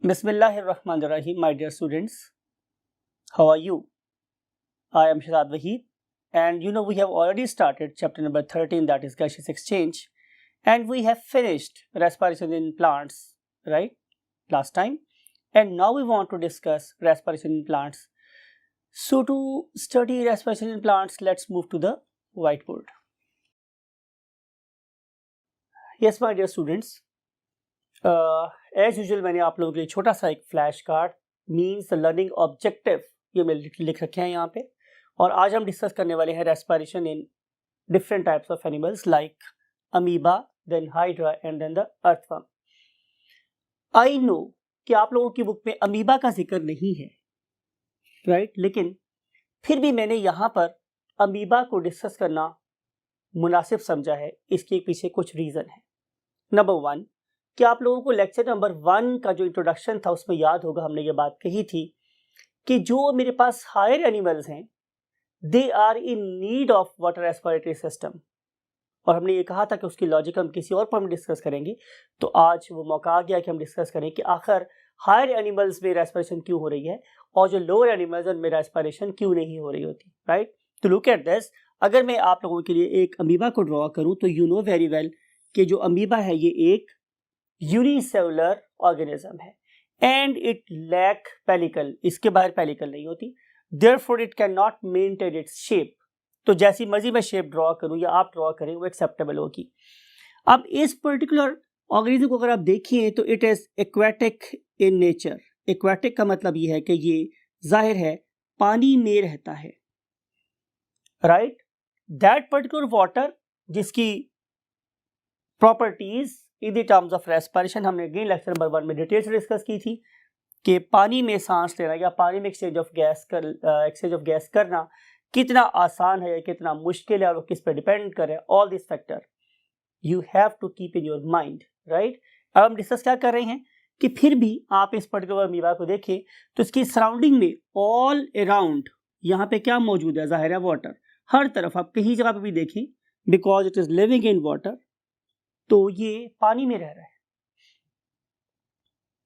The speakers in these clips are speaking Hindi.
Bismillahirrahmanirrahim, my dear students. How are you? I am Shahzad Waheed, and we have already started chapter number 13, that is gaseous exchange, and we have finished respiration in plants, right? Last time, and now we want to discuss respiration in plants. So, to study respiration in plants, let's move to the whiteboard. Yes, my dear students. As usual मैंने आप लोगों के लिए छोटा सा एक flash card means the learning objective ये मैंने लिख रखे हैं यहाँ पे, और आज हम डिस्कस करने वाले हैं respiration in different types of animals like amoeba, then hydra and then the earthworm. I know कि आप लोगों की बुक में अमीबा का जिक्र नहीं है, राइट? लेकिन फिर भी मैंने यहाँ पर अमीबा को डिस्कस करना मुनासिब समझा है. इसके पीछे कुछ रीज़न है. नंबर 1 कि आप लोगों को लेक्चर नंबर 1 का जो इंट्रोडक्शन था उसमें याद होगा हमने ये बात कही थी कि जो मेरे पास हायर एनिमल्स हैं they are in need of water respiratory system, और हमने ये कहा था कि उसकी लॉजिक हम किसी और पर हम डिस्कस करेंगे. तो आज वो मौका आ गया कि हम डिस्कस करें कि आखिर हायर एनिमल्स में रेस्पिरेशन क्यों हो रही है और जो लोअर एनिमल्स में रेस्पिरेशन क्यों नहीं हो रही होती, राइट? तो लुक एट दिस. अगर मैं आप लोगों के लिए एक अमीबा को ड्रॉ करूं तो यू नो वेरी वेल कि जो अमीबा है ये एक यूनिसेलुलर ऑर्गेनिज्म है एंड इट लैक पेलिकल. इसके बाहर पेलिकल नहीं होती, therefore it can not maintain its shape. तो जैसी मर्जी मैं शेप ड्रॉ करूं या आप ड्रॉ करें वो एक्सेप्टेबल होगी. अब इस पर्टिकुलर ऑर्गेनिज्म को अगर आप देखिए तो it is aquatic in nature. Aquatic का मतलब ये है कि ये जाहिर है पानी में रहता है, राइट? दैट पर्टिकुलर वाटर जिसकी properties in the terms of respiration हमने अगेन लेक्चर नंबर 1 में डिटेल से डिस्कस की थी कि पानी में सांस लेना या पानी में एक्सचेंज ऑफ गैस करना कितना आसान है या कितना मुश्किल है और वो किस पर डिपेंड करे. All this factor you have to keep in your mind, right? अब हम डिस्कस क्या कर रहे हैं कि फिर भी आप इस पर्टिकुलर अमीबा को देखें तो इसकी सराउंडिंग में ऑल अराउंड यहाँ पे क्या मौजूद है? जाहिर है वाटर. हर तरफ आप कहीं जगह पे भी देखें, because it is living in water, तो ये पानी में रह रहा है.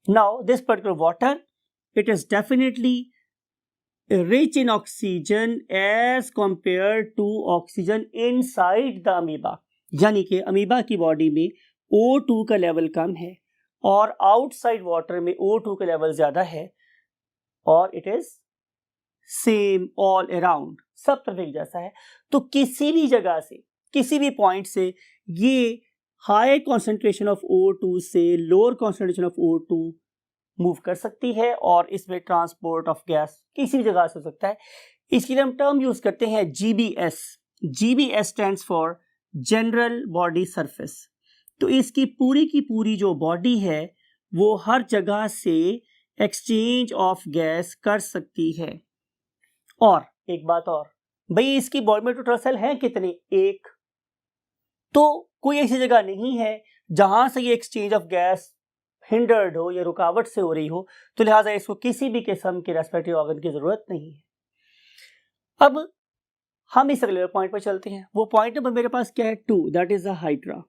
Now this particular water it is definitely rich in oxygen as compare to oxygen inside the amoeba. यानी कि अमीबा की बॉडी में O2 का लेवल कम है और आउटसाइड वाटर में O2 का लेवल ज्यादा है, और it is same all around, सब तरफ एक जैसा है. तो किसी भी जगह से किसी भी पॉइंट से ये हाई कॉन्सेंट्रेशन ऑफ O2 से lower concentration of O2 move कर सकती है और इसमें ट्रांसपोर्ट ऑफ गैस किसी भी जगह से हो सकता है. इसके लिए हम टर्म यूज करते हैं GBS. GBS stands for general body surface. तो इसकी पूरी की पूरी जो बॉडी है वो हर जगह से एक्सचेंज ऑफ गैस कर सकती है. और एक बात और, भाई इसकी बॉडी में टोटल सेल हैं कितने? 1. तो कोई ऐसी जगह नहीं है जहां से ये एक्सचेंज ऑफ गैस हिंडर्ड हो या रुकावट से हो रही हो, तो लिहाजा इसको किसी भी किस्म के रेस्पिरेटरी ऑर्गन की जरूरत नहीं है. अब हम इस अगले पॉइंट पर चलते हैं. वो पॉइंट नंबर मेरे पास क्या है? 2, that is the hydra.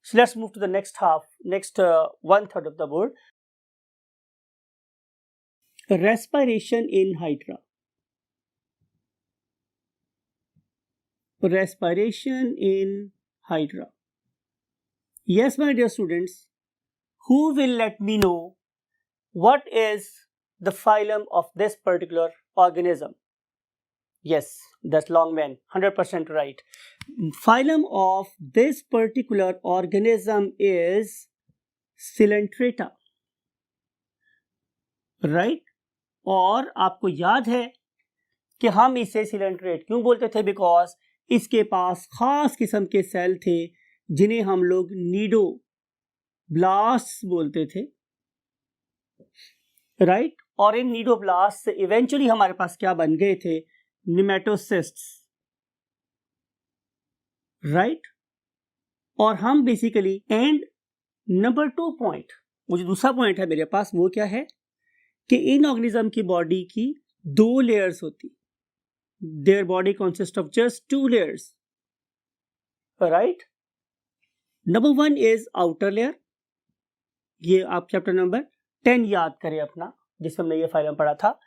So let's move to the next 1/3 of the board. Respiration in hydra. Respiration in Hydra. Yes, my dear students, who will let me know what is the phylum of this particular organism? Yes, that's long man, 100% right. Phylum of this particular organism is Coelenterata, right? और आपको याद है कि हम इसे सिलेंट्रेट क्यों बोलते थे? बिकॉज इसके पास खास किस्म के सेल थे जिन्हें हम लोग नीडोब्लास्ट बोलते थे, राइट? और इन नीडोब्लास्ट से इवेंचुअली हमारे पास क्या बन गए थे? निमेटोसिस्ट्स, राइट? और हम बेसिकली एंड नंबर 2 पॉइंट, वो जो दूसरा पॉइंट है मेरे पास वो क्या है कि इन ऑर्गेनिज्म की बॉडी की 2 लेयर्स होती. Their body consists of just 2 layers, right? Number 1 is outer layer. ये आप चैप्टर नंबर 10 याद करें अपना, जिसमें हमने ये फाइलम पढ़ा था।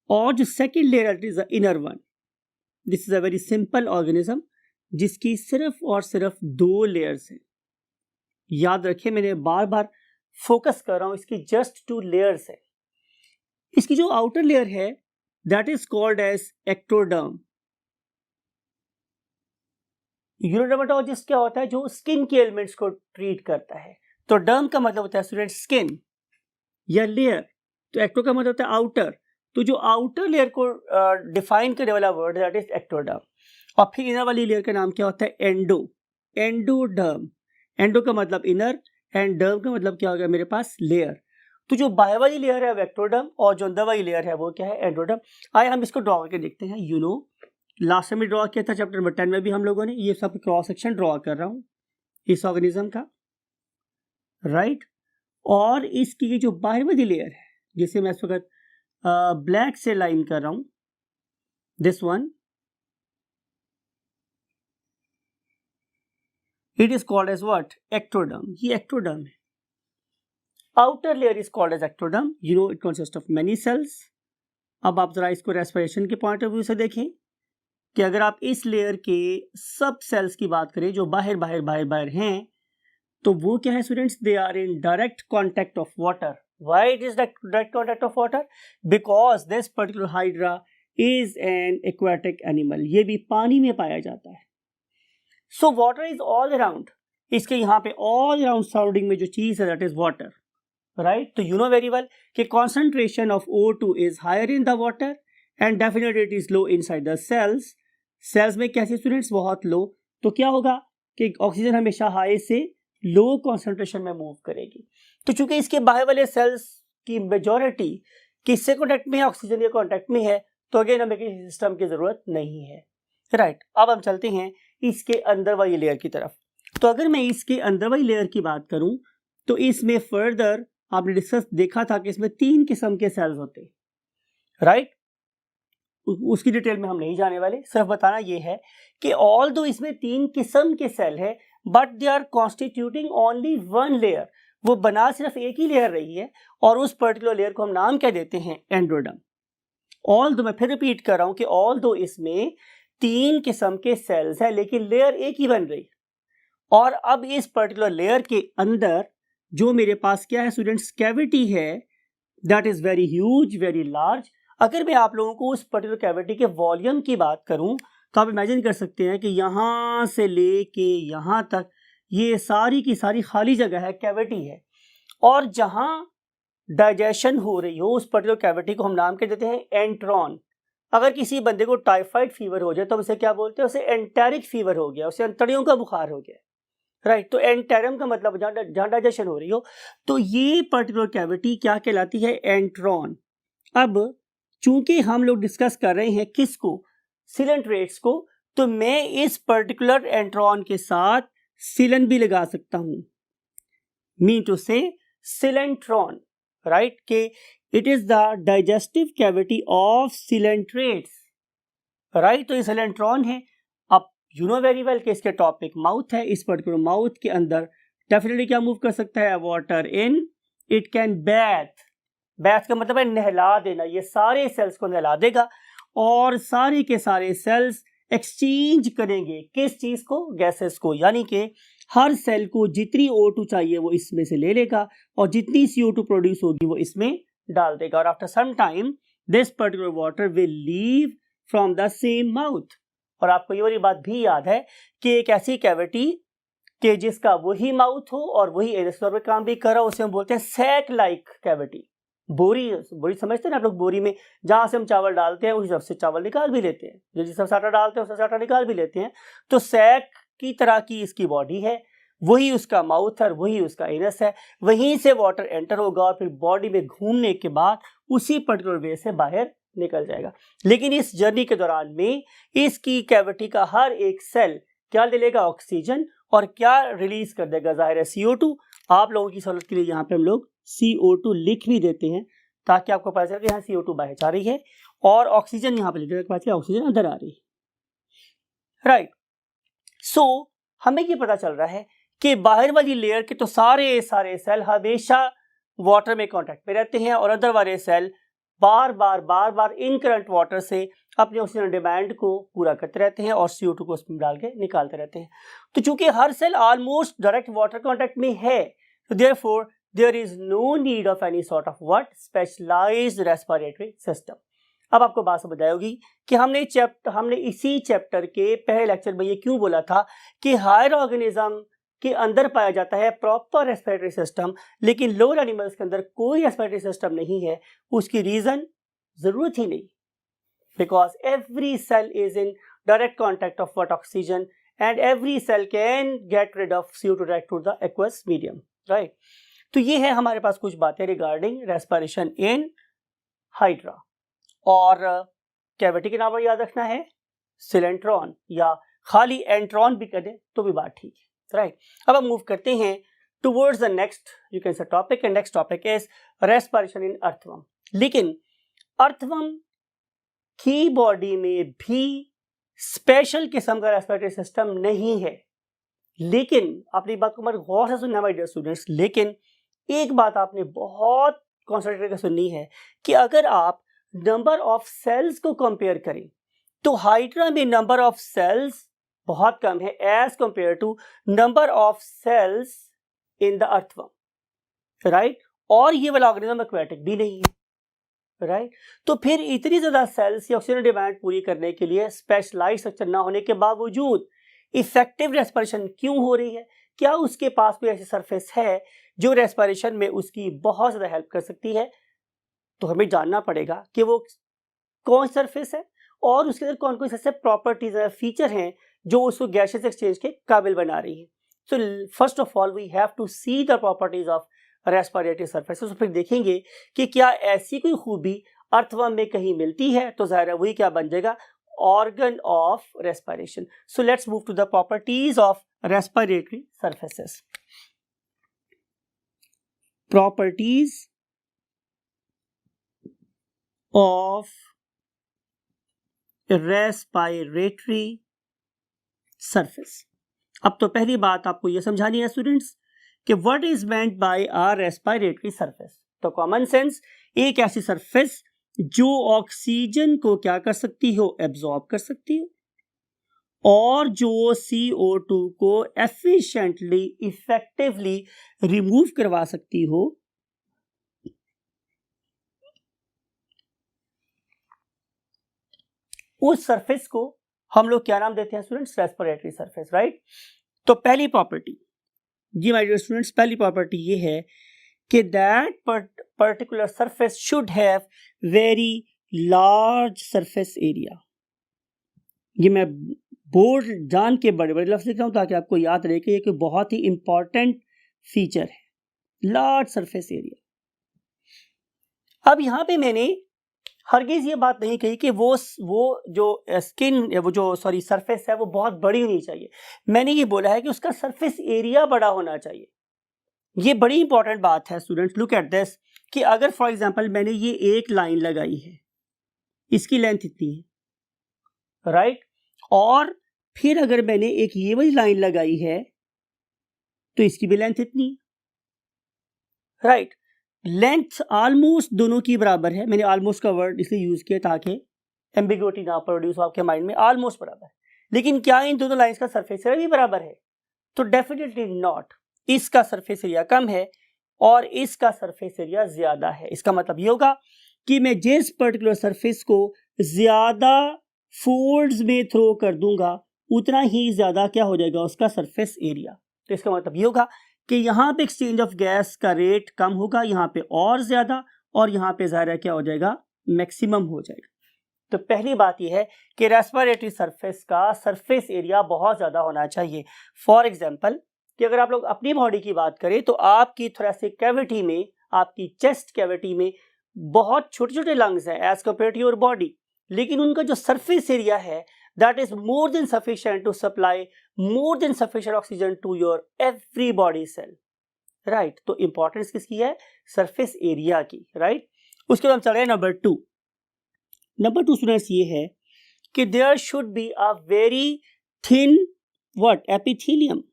और जो second layer is the inner one, this is a very simple organism जिसकी सिर्फ और सिर्फ 2 लेयर्स हैं। याद रखिए, मैंने बार बार फोकस कर रहा हूं, इसकी जस्ट 2 लेयर्स है। इसकी जो आउटर लेयर है that is called as ectoderm. यूरोडर्मेटोलॉजिस्ट क्या होता है, जो स्किन के एलिमेंट्स को ट्रीट करता है। तो डर्म का मतलब होता है स्टूडेंट स्किन या लेयर, तो एक्टो का मतलब होता है आउटर। तो जो आउटर लेयर को डिफाइन करने वाला वर्ड दैट इज एक्टोडर्म। और फिर इनर वाली लेयर का नाम क्या होता है, एंडो, एंडोडर्म। एंडो का मतलब इनर एंड डर्म का मतलब क्या होगा मेरे पास, लेयर। तो जो बाहर वाली लेयर है एक्टोडर्म और जो अंदर वाली लेयर है वो क्या है, एंडोडर्म। आइए हम इसको ड्रॉ करके देखते हैं। You know last time draw किया था चैप्टर नंबर 10 में भी हम लोगों ने, ये सब क्रॉस सेक्शन ड्रॉ कर रहा हूँ इस ऑर्गेनिज्म का, राइट। और इसकी जो बाहर वाली लेयर है जिसे मैं इस वक्त ब्लैक से लाइन कर रहा हूं, this one, it is called as what, ectoderm. ये एक्टोडर्म है। Outer layer is called as ectoderm. You know it consist of many cells. अब आप जरा इसको रेस्पिरेशन के पॉइंट ऑफ व्यू से देखें कि अगर आप इस लेयर के सब सेल्स की बात करें जो बाहर बाहर बाहर बाहर हैं, तो वो क्या है students, they are in direct contact of water. Why it is direct contact of water? Because this particular hydra is an aquatic animal. ये भी पानी में पाया जाता है। So water is all around. इसके यहाँ पे all around surrounding में जो चीज है that is water, right? तो you know very well कि concentration of O2 is higher in the water and definitely it is low inside the cells. Cells में कैसे स्टूडेंट्स, बहुत लो। तो क्या होगा कि ऑक्सीजन हमेशा हाई से लो कॉन्सेंट्रेशन में मूव करेगी। तो चूंकि इसके बाहर वाले सेल्स की मेजॉरिटी किससे कॉन्टैक्ट में है, ऑक्सीजन के कॉन्टैक्ट में है, तो अगेन हमें किसी सिस्टम की जरूरत नहीं है, राइट। अब हम चलते हैं इसके अंदर वाली लेयर की तरफ। तो अगर मैं इसके अंदर वाली लेयर की बात करूं तो इसमें फर्दर आपने डिस्कस देखा था कि इसमें 3 किस्म के सेल्स होते हैं, राइट। उसकी डिटेल में हम नहीं जाने वाले, सिर्फ बताना ये है कि ऑल दो इसमें 3 किस्म के सेल है but they are constituting only 1 layer. वो बना सिर्फ एक ही लेयर रही है और उस पर्टिकुलर लेयर को हम नाम क्या देते हैं, एंडोडर्म। ऑल दो, मैं फिर रिपीट कर रहा हूं कि ऑल दो इसमें 3 किस्म के सेल्स है लेकिन लेयर एक ही बन रही। और अब इस पर्टिकुलर लेयर के अंदर जो मेरे पास क्या है स्टूडेंट्स, कैविटी है that is very huge, very large. अगर मैं आप लोगों को उस पर्टिकुलर कैविटी के वॉल्यूम की बात करूं तो आप इमेजिन कर सकते हैं कि यहां से लेके यहां तक ये सारी की सारी खाली जगह है, कैविटी है। और जहां डाइजेशन हो रही हो उस पर्टिकुलर कैविटी को हम नाम के देते हैं एंट्रॉन। अगर किसी बंदे को टाइफाइड फीवर हो जाए तो उसे क्या बोलते हैं, उसे एंटेरिक फीवर हो गया, उसे अंतड़ियों का बुखार हो गया, राइट। तो एंटेरम का मतलब जहां डाइजेशन हो रही हो। तो ये पर्टिकुलर कैविटी क्या कहलाती है, एंट्रॉन। अब चूंकि हम लोग डिस्कस कर रहे हैं किसको, सिलेंट्रेट्स को, तो मैं इस पर्टिकुलर एंट्रॉन के साथ सिलन भी लगा सकता हूं, मीन टू से सिलेंट्रॉन, राइट, के it is the digestive cavity of coelenterates, right. तो ये सिलेंट्रॉन है। अब यू नो वेरी वेल कि इसके टॉपिक माउथ है। इस पर्टिकुलर माउथ के अंदर डेफिनेटली क्या मूव कर सकता है, वाटर इन, इट कैन बैथ। बैथ का मतलब है नहला देना, ये सारे सेल्स को नहला देगा और सारे के सारे सेल्स एक्सचेंज करेंगे किस चीज को, गैसेस को। यानी कि हर सेल को जितनी O2 चाहिए वो इसमें से ले लेगा और जितनी CO2 प्रोड्यूस होगी वो इसमें डाल देगा। और after some time this particular water will leave from the same mouth. और आपको ये वाली बात भी याद है कि एक ऐसी कैविटी कि जिसका वही माउथ हो और वही एनस पे काम भी कर रहा हो, उसे हम बोलते हैं सैक लाइक कैविटी। बोरी, बोरी समझते हैं ना आप लोग, बोरी में जहां से हम चावल डालते हैं उसी तरफ से चावल निकाल भी लेते हैं, जो जिस तरफ से आटा डालते हैं उस तरफ से आटा निकाल भी लेते हैं। तो सैक की तरह की इसकी बॉडी है, वही उसका माउथ है, वही उसका एनस है। वहीं से वाटर एंटर होगा और फिर बॉडी में घूमने के बाद उसी पर्टिकुलर वे से बाहर निकल जाएगा। लेकिन इस जर्नी के दौरान में इसकी कैविटी का हर एक सेल क्या ले लेगा, ऑक्सीजन, और क्या रिलीज कर देगा, जाहिर है CO2। आप लोगों की सहूलत के लिए यहाँ पे हम लोग CO2 लिख भी देते हैं ताकि आपको पता चले कि यहाँ CO2 बाहर जा रही है और ऑक्सीजन यहाँ पे लिख देते हैं, ऑक्सीजन अंदर आ रही है, राइट। सो हमें ये पता चल रहा है कि बाहर वाली लेयर के तो सारे सेल हमेशा वाटर में कांटेक्ट में रहते हैं और अंदर वाले सेल बार बार इन करंट वाटर से अपने ऑक्सीजन डिमांड को पूरा करते रहते हैं और CO2 को उसमें डाल के निकालते रहते हैं। तो चूंकि हर cell almost direct water contact में है, तो therefore there is no need of any sort of what specialised respiratory system. अब आपको बात समझ आएगी कि हमने इसी चैप्टर के पहले लेक्चर में ये क्यों बोला था कि हायर ऑर्गेनिज्म के अंदर पाया जाता है प्रॉपर रेस्पिरेटरी सिस्टम, लेकिन लोअर एनिमल्स के अंदर कोई रेस्पिरेटरी सिस्टम नहीं है। उसकी रीजन जरूरत ही नहीं, because every cell is in direct contact of what oxygen and every cell can get rid of CO2 direct to the aqueous medium, right. तो ये है हमारे पास कुछ बातें रिगार्डिंग रेस्पिरेशन इन हाइड्रा। और कैविटी के नाम पर याद रखना है सिलेंट्रॉन, या खाली एंट्रॉन भी कर दे तो भी बात ठीक है, राइट। अब हम मूव करते हैं towards the next you can से topic, and next topic is respiration in earthworm. लेकिन अर्थवर्म की बॉडी में भी स्पेशल किस्म का रेस्पिरेटरी सिस्टम नहीं है। लेकिन अपनी बात को हमारे गौर से सुनना माय डियर स्टूडेंट्स, लेकिन एक बात आपने बहुत कॉन्सेंट्रेट करके सुननी है कि अगर आप नंबर ऑफ सेल्स को कंपेयर करें तो हाइड्रा में नंबर ऑफ सेल्स बहुत कम है as compare to number of cells in the earthworm, right. और ये वाला ऑर्गेनिज्म एक्वेटिक भी नहीं है, राइट। तो फिर इतनी ज्यादा सेल्स की ऑक्सीजन डिमांड पूरी करने के लिए स्पेशलाइज्ड स्ट्रक्चर ना होने के बावजूद इफेक्टिव रेस्पिरेशन क्यों हो रही है? क्या उसके पास कोई ऐसी सरफेस है जो रेस्पिरेशन में उसकी बहुत ज्यादा हेल्प कर सकती है? तो हमें जानना पड़ेगा कि वो कौन सरफेस है और उसके अंदर कौन कौन से ऐसे प्रॉपर्टीज या फीचर हैं जो उसको गैसेस एक्सचेंज के काबिल बना रही है। So first of all we have to see the properties of respiratory surfaces. फिर देखेंगे कि क्या ऐसी कोई खूबी अर्थवर्म में कहीं मिलती है, तो जाहिर है वही क्या बन जाएगा, organ of respiration. So let's move to the properties of respiratory surfaces. Properties of respiratory surface. अब तो पहली बात आपको यह समझानी है स्टूडेंट्स कि what is meant by a respiratory surface. तो कॉमन सेंस, एक ऐसी सरफेस जो ऑक्सीजन को क्या कर सकती हो, एब्जॉर्ब कर सकती हो, और जो CO2 को एफिशिएंटली इफेक्टिवली रिमूव करवा सकती हो, उस सरफेस को हम लोग क्या नाम देते हैं स्टूडेंट्स, रेस्पिरेटरी सरफेस, राइट। तो पहली प्रॉपर्टी जी माय डियर स्टूडेंट्स, पहली प्रॉपर्टी ये है कि that particular surface should have very large surface area. ये मैं बोर्ड जान के बड़े बड़े लफ्ज लिख रहा हूं ताकि आपको याद रहे कि ये कोई बहुत ही इंपॉर्टेंट फीचर है, लार्ज सरफेस एरिया। अब यहां पे मैंने हरगिज ये बात नहीं कही कि वो जो स्किन, वो जो सरफेस है वो बहुत बड़ी होनी चाहिए। मैंने ये बोला है कि उसका सरफेस एरिया बड़ा होना चाहिए। ये बड़ी इंपॉर्टेंट बात है स्टूडेंट्स। लुक एट दिस कि अगर फॉर एग्जांपल मैंने ये एक लाइन लगाई है, इसकी लेंथ इतनी है, राइट, और फिर अगर मैंने एक ये वाली लाइन लगाई है तो इसकी भी लेंथ इतनी है, राइट। लेंथ ऑलमोस्ट दोनों की बराबर है। मैंने ऑलमोस्ट का वर्ड इसलिए यूज किया ताकि एम्बिग्युइटी ना प्रोड्यूस हो आपके माइंड में। ऑलमोस्ट बराबर है, लेकिन क्या इन दोनों लाइंस का सरफेस एरिया भी बराबर है? तो डेफिनेटली नॉट। इसका सरफेस एरिया कम है और इसका सरफेस एरिया ज्यादा है। इसका मतलब ये होगा कि मैं जिस पर्टिकुलर सरफेस को ज्यादा फोल्ड्स में थ्रो कर दूंगा उतना ही ज्यादा क्या हो जाएगा, उसका सरफेस एरिया। तो इसका मतलब ये होगा कि यहाँ पे एक्सचेंज ऑफ गैस का रेट कम होगा, यहाँ पे और ज्यादा, और यहाँ पे ज़ाहिर क्या हो जाएगा, मैक्सिमम हो जाएगा। तो पहली बात यह है कि रेस्पिरेटरी सरफेस का सरफेस एरिया बहुत ज्यादा होना चाहिए। फॉर एग्जाम्पल कि अगर आप लोग अपनी बॉडी की बात करें तो आपकी थोरेसिक कैविटी में, आपकी चेस्ट कैविटी में बहुत छोटे छोटे लंग्स हैं as compare to your body, लेकिन उनका जो सरफेस एरिया है that is more than sufficient to supply more than sufficient oxygen to your every body cell, right। तो इंपॉर्टेंस किसकी है, सरफेस एरिया की, राइट। उसके बाद हम चल रहे हैं नंबर टू स्टूडेंट्स, ये है कि there should be a very thin what epithelium.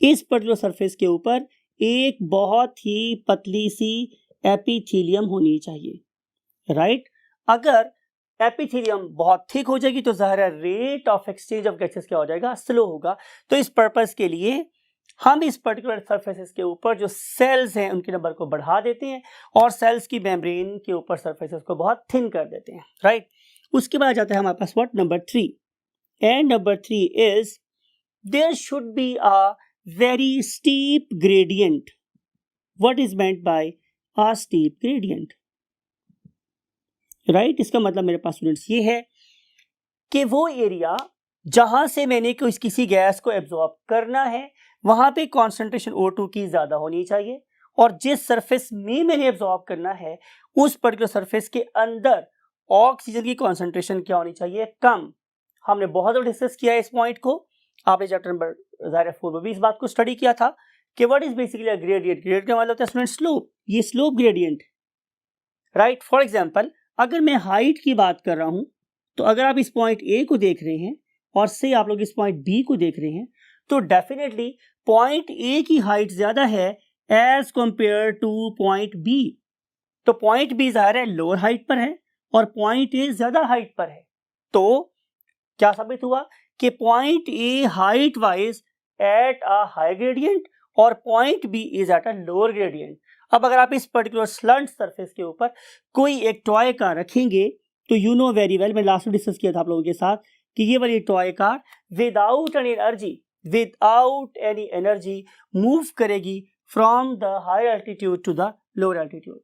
इस पर्टिकुलर सरफेस के ऊपर एक बहुत ही पतली सी एपिथेलियम होनी चाहिए, राइट। अगर एपिथेलियम बहुत थिक हो जाएगी तो ज़ाहिर है rate of exchange of gases क्या हो जाएगा, स्लो होगा। तो इस पर्पस के लिए हम इस पर्टिकुलर सरफेसेस के ऊपर जो सेल्स हैं उनके नंबर को बढ़ा देते हैं और सेल्स की मेम्ब्रेन के ऊपर सरफेसेस को बहुत थिन कर देते हैं, राइट। उसके बाद जाता है हमारे पास what, number 3। And number 3 is there should be a very steep gradient. What is meant by a steep gradient, right. इसका मतलब मेरे पास स्टूडेंट्स ये है कि वो एरिया जहां से मैंने किसी गैस को एब्जॉर्ब करना है वहां पे कॉन्सेंट्रेशन O2 की ज्यादा होनी चाहिए, और जिस सरफेस में मैंने एब्जॉर्ब करना है उस पर्टिकुलर सरफेस के अंदर ऑक्सीजन की कॉन्सेंट्रेशन क्या होनी चाहिए, कम। हमने बहुत डिस्कस किया है इस पॉइंट को, आपने चैप्टर नंबर 4 में भी इस बात को स्टडी किया था कि what is basically a gradient. Gradient का मतलब होता है स्टूडेंट स्लोप, ये slope gradient, right. For example अगर मैं हाइट की बात कर रहा हूं तो अगर आप इस पॉइंट ए को देख रहे हैं और से आप लोग इस पॉइंट बी को देख रहे हैं तो डेफिनेटली पॉइंट ए की हाइट ज्यादा है as compare to point B. तो पॉइंट बी ज़ाहिर है लोअर हाइट पर है और पॉइंट ए ज्यादा हाइट पर है। तो क्या साबित हुआ कि point A height wise at a high gradient और point B is at a lower gradient. अब अगर आप इस पर्टिकुलर स्लंट सरफेस के ऊपर कोई एक टॉय कार रखेंगे तो यू नो वेरी वेल, मैं लास्ट में डिस्कस किया था आप लोगों के साथ कि ये वाली toy car without any energy move करेगी from the high altitude to the lower altitude.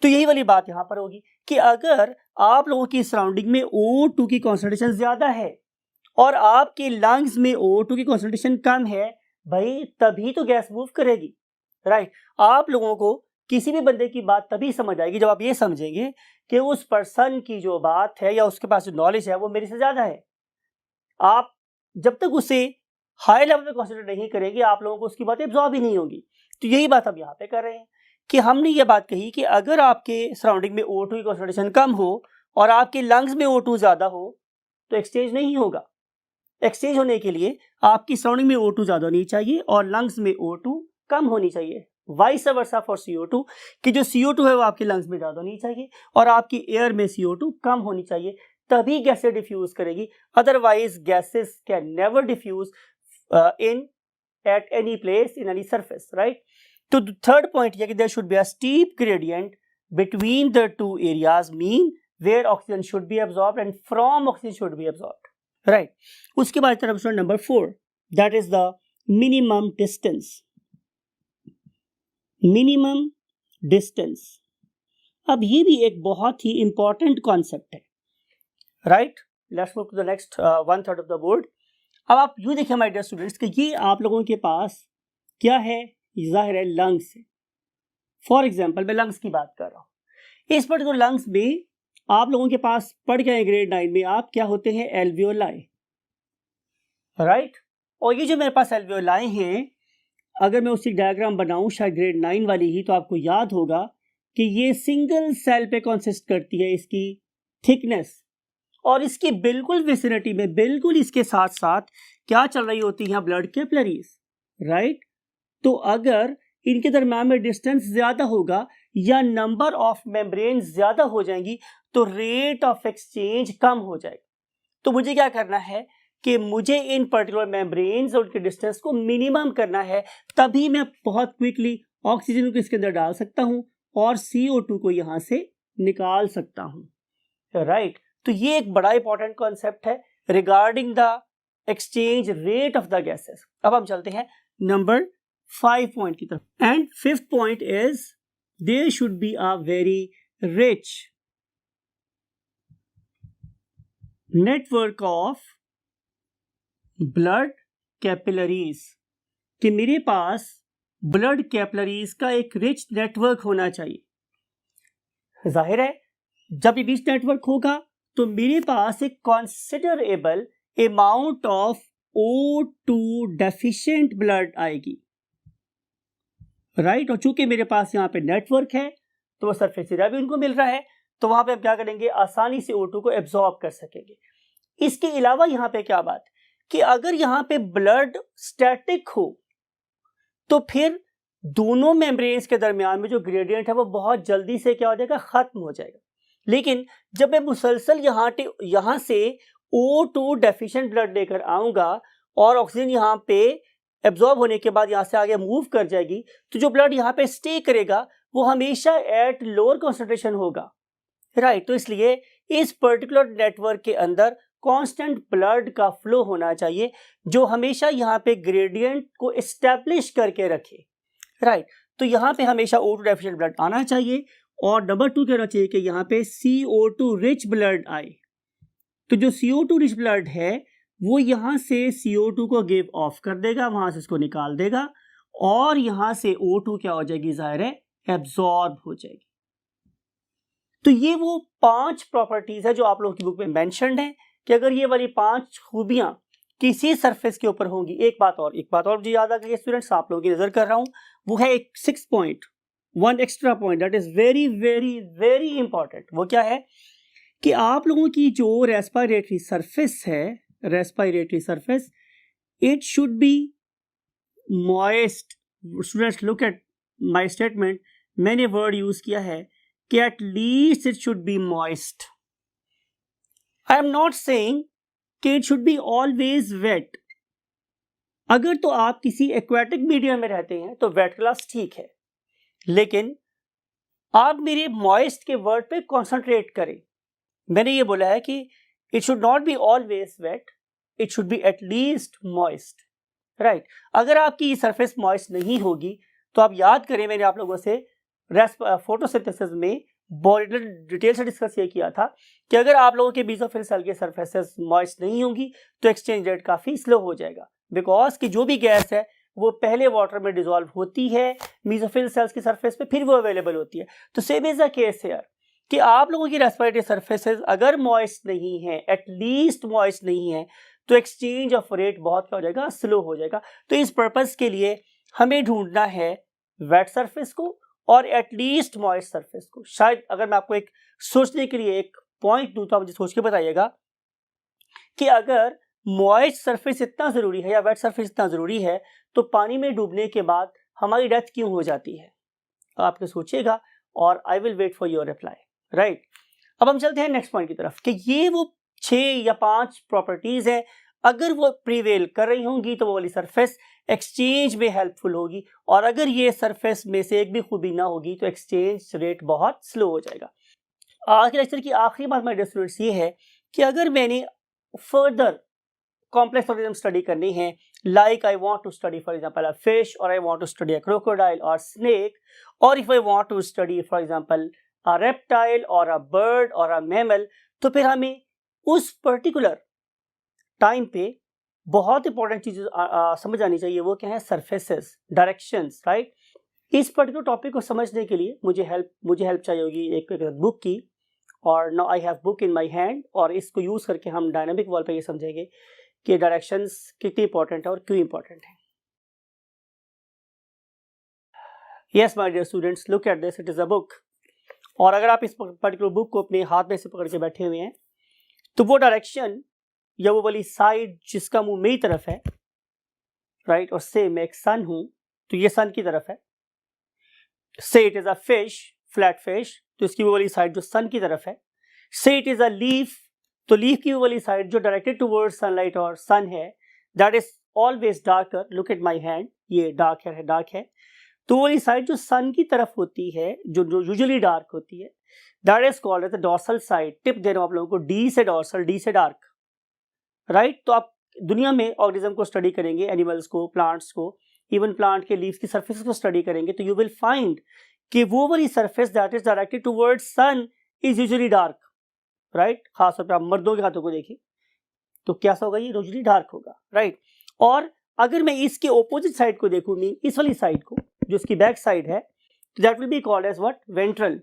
तो यही वाली बात यहां पर होगी कि अगर आप लोगों की सराउंडिंग में O2 की कॉन्सेंट्रेशन ज्यादा है और आपके लंग्स में O2 की कॉन्सेंट्रेशन कम है, भाई तभी तो गैस मूव करेगी, राइट। आप लोगों को किसी भी बंदे की बात तभी समझ आएगी जब आप ये समझेंगे कि उस पर्सन की जो बात है या उसके पास जो नॉलेज है वो मेरे से ज्यादा है। आप जब तक उसे हाई लेवल पे कॉन्सेंट्रेट नहीं करेंगे आप लोगों को उसकी बातें एब्जॉर्ब ही नहीं होंगी। तो यही बात हम यहाँ पे कर रहे हैं कि हमने ये बात कही कि अगर आपके सराउंडिंग में O2 की कॉन्सेंट्रेशन कम हो और आपके लंग्स में O2 ज्यादा हो तो एक्सचेंज नहीं होगा। एक्सचेंज होने के लिए आपकी सराउंडिंग में O2 ज्यादा होनी चाहिए और लंग्स में O2 कम होनी चाहिए। वाइस वर्सा फॉर CO2 कि जो CO2 है वो आपके लंग्स में ज्यादा होनी चाहिए और आपकी एयर में CO2 कम होनी चाहिए, तभी गैसें डिफ्यूज करेगी। Otherwise gases can never diffuse in at any place in any surface, right. तो थर्ड पॉइंट ये कि there should be a steep gradient between the two areas mean where oxygen should be absorbed and from oxygen should be absorbed, right. उसके बाद तरफ number 4 that is the minimum distance. Minimum distance, अब ये भी एक बहुत ही इंपॉर्टेंट कॉन्सेप्ट है, right. Let's move to the next 1/3 of the board. अब आप यूं देखिए माय डियर स्टूडेंट्स कि ये आप लोगों के पास क्या है, जाहिर है लंग्स है। फॉर एग्जाम्पल मैं लंग्स की बात कर रहा हूं। इस पर्टिकुलर लंग्स में आप लोगों के पास पढ़ गए ग्रेड 9 में आप क्या होते हैं, एल्वियोलाई, राइट। और ये जो मेरे पास एल्वियोलाई हैं, अगर मैं उसकी डायग्राम बनाऊं शायद ग्रेड 9 वाली ही, तो आपको याद होगा कि ये सिंगल सेल पे कंसिस्ट करती है इसकी थिकनेस, और इसकी बिल्कुल विसिनिटी में बिल्कुल इसके साथ साथ क्या चल रही होती हैं, ब्लड कैपिलरीज, राइट। तो अगर इनके दरम्यान में डिस्टेंस ज्यादा होगा या नंबर ऑफ मेम्ब्रेन ज्यादा हो जाएंगी तो रेट ऑफ एक्सचेंज कम हो जाएगा। तो मुझे क्या करना है कि मुझे इन पर्टिकुलर मेम्ब्रेन्स और उनके डिस्टेंस को मिनिमम करना है, तभी मैं बहुत क्विकली ऑक्सीजन को इसके अंदर डाल सकता हूं और CO2 को यहां से निकाल सकता हूं, राइट। तो ये एक बड़ा इंपॉर्टेंट कॉन्सेप्ट है regarding the exchange rate of the gases. अब हम चलते हैं नंबर 5 पॉइंट की तरफ। And 5th point is there should be a very rich network of blood capillaries, कि मेरे पास ब्लड कैपिलरीज का एक रिच नेटवर्क होना चाहिए। जाहिर है जब ये रिच नेटवर्क होगा तो मेरे पास एक considerable amount of O2 deficient blood आएगी, राइट। और चूंकि मेरे पास यहाँ पे नेटवर्क है तो वो सरफेस एरिया भी उनको मिल रहा है, तो वहां पे हम क्या करेंगे, आसानी से O2 को एब्जॉर्ब कर सकेंगे। इसके अलावा यहाँ पे क्या बात कि अगर यहाँ पे ब्लड स्टैटिक हो तो फिर दोनों मेम्ब्रेन्स के दरमियान में जो ग्रेडियंट है वो बहुत जल्दी से क्या हो जाएगा, खत्म हो जाएगा। लेकिन जब मैं मुसलसल यहाँ से O2 डेफिशिएंट ब्लड लेकर आऊंगा और ऑक्सीजन यहाँ पे एब्जॉर्ब होने के बाद यहाँ से आगे मूव कर जाएगी, तो जो ब्लड यहाँ पे स्टे करेगा वो हमेशा एट लोअर कॉन्सेंट्रेशन होगा, राइट। तो इसलिए इस पर्टिकुलर नेटवर्क के अंदर कांस्टेंट ब्लड का फ्लो होना चाहिए जो हमेशा यहाँ पे ग्रेडियंट को एस्टैब्लिश करके रखे, राइट। तो यहाँ पे हमेशा O2 डेफिशिएंट ब्लड आना चाहिए और नंबर 2 कहना चाहिए कि यहाँ पे CO2 रिच ब्लड आए। तो जो CO2 रिच ब्लड है वो यहाँ से CO2 को गिव ऑफ कर देगा, वहां से इसको निकाल देगा और यहाँ से O2 क्या हो जाएगी, जाहिर है एब्जॉर्ब हो जाएगी। तो ये वो 5 प्रॉपर्टीज है जो आप लोगों की बुक में मेंशन्ड है कि अगर ये वाली 5 खूबियां किसी सरफेस के ऊपर होंगी। एक बात और मुझे याद आ गई स्टूडेंट्स, आप लोगों की नजर कर रहा हूं, वो है एक 6 point, 1 extra point that is very very very important. वो क्या है कि आप लोगों की जो रेस्पिरेटरी सरफेस है, respiratory surface, it should be moist. Students look at my statement, मैंने वर्ड यूज किया है कि at least it should be moist. I am not saying कि it should be always wet. अगर तो आप किसी एक्वेटिक मीडियम में रहते हैं तो वेट क्लास ठीक है, लेकिन आप मेरे मॉइस्ट के वर्ड पे कॉन्सेंट्रेट करें। मैंने ये बोला है कि it should not be always wet, it should be at least moist, right. अगर आपकी सरफेस मॉइस्ट नहीं होगी तो आप याद करें, मैंने आप लोगों से फोटोसिंथेसिस में बहुत डिटेल से डिस्कस ये किया था कि अगर आप लोगों के बेसोफिल सेल के सरफेसेस मॉइस्ट नहीं होंगी तो एक्सचेंज रेट काफी स्लो हो जाएगा, बिकॉज कि जो भी गैस है वो पहले वाटर में डिसॉल्व होती है मेसोफिल सेल्स की सरफेस पे, फिर वो अवेलेबल होती है। तो same is the case here कि आप लोगों की रेस्पिरेटरी सरफेसेस अगर मॉइस्ट नहीं है, एटलीस्ट मॉइस्ट नहीं है, तो एक्सचेंज ऑफ रेट बहुत क्या हो जाएगा, स्लो हो जाएगा। तो इस पर्पस के लिए हमें ढूंढना है वेट सरफेस को और एटलीस्ट मॉइस्ट सरफेस को। शायद अगर मैं आपको एक सोचने के लिए एक पॉइंट दूं तो आप मुझे सोच के बताइएगा कि अगर मॉइस्ट सरफेस इतना जरूरी है या वेट सरफेस इतना जरूरी है तो पानी में डूबने के बाद हमारी डेथ क्यों हो जाती है? आपको सोचिएगा और I will wait for your reply, right. अब हम चलते हैं नेक्स्ट पॉइंट की तरफ कि ये वो 6 या 5 प्रॉपर्टीज हैं, अगर वो प्रिवेल कर रही होंगी तो वो वाली सरफेस एक्सचेंज में हेल्पफुल होगी, और अगर ये सरफेस में से एक भी खूबी ना होगी तो एक्सचेंज रेट बहुत स्लो हो जाएगा। आज के लेक्चर की आखिरी बात मेरे स्टूडेंट्स ये है कि अगर मैंने फर्दर कॉम्प्लेक्स ऑर्गेनिज्म स्टडी करनी है, like I want to study for example a fish, और I want to study a crocodile और स्नेक, और if I want to study for example a reptile और अ बर्ड और अ मैमल, तो फिर हमें उस पर्टिकुलर टाइम पे बहुत इंपॉर्टेंट चीजें समझ आनी चाहिए। वो क्या है? Surfaces, directions, right. इस पर्टिकुलर टॉपिक को समझने के लिए मुझे हेल्प चाहिए होगी एक बुक की, और now I have book in my hand, और इसको यूज करके हम डायनामिक वॉल पे ये समझेंगे कि डायरेक्शंस कितनी इंपॉर्टेंट है और क्यों इंपॉर्टेंट है। Yes my dear students, look at this, it is a book. और अगर आप इस पर्टिकुलर बुक को अपने हाथ में से पकड़ के बैठे हुए हैं तो वो डायरेक्शन या वो वाली साइड जिसका मुंह मेरी तरफ है, राइट, और से मैं एक सन हूं तो ये सन की तरफ है। से it is a fish, flat fish, तो इसकी वो वाली साइड जो सन की तरफ है। से इट इज अ लीफ, तो लीफ की वो वाली साइड जो डायरेक्टेड टुवर्ड्स सनलाइट और सन है, that is always darker. Look at my hand, ये डार्क है। तो वो वाली साइड जो सन की तरफ होती है, जो यूजुअली डार्क होती है, that is called as the dorsal side. Tip दे रहा हूं आप लोगों को, डी से डॉर्सल, डी से डार्क, राइट। तो आप दुनिया में ऑर्गेनिज्म को स्टडी करेंगे, एनिमल्स को, प्लांट्स को, इवन प्लांट के लीव्स की सरफेस को स्टडी करेंगे, तो यू विल फाइंड कि वो वाली surface that is directed towards sun is usually dark, right. खासतौर पर आप मर्दों के हाथों को देखिए तो क्या होगा, ये यूजुअली डार्क होगा, राइट। और अगर मैं इसके ऑपोजिट साइड को देखूं, इस वाली साइड को जो इसकी बैक साइड है, तो that will be called as what, ventral.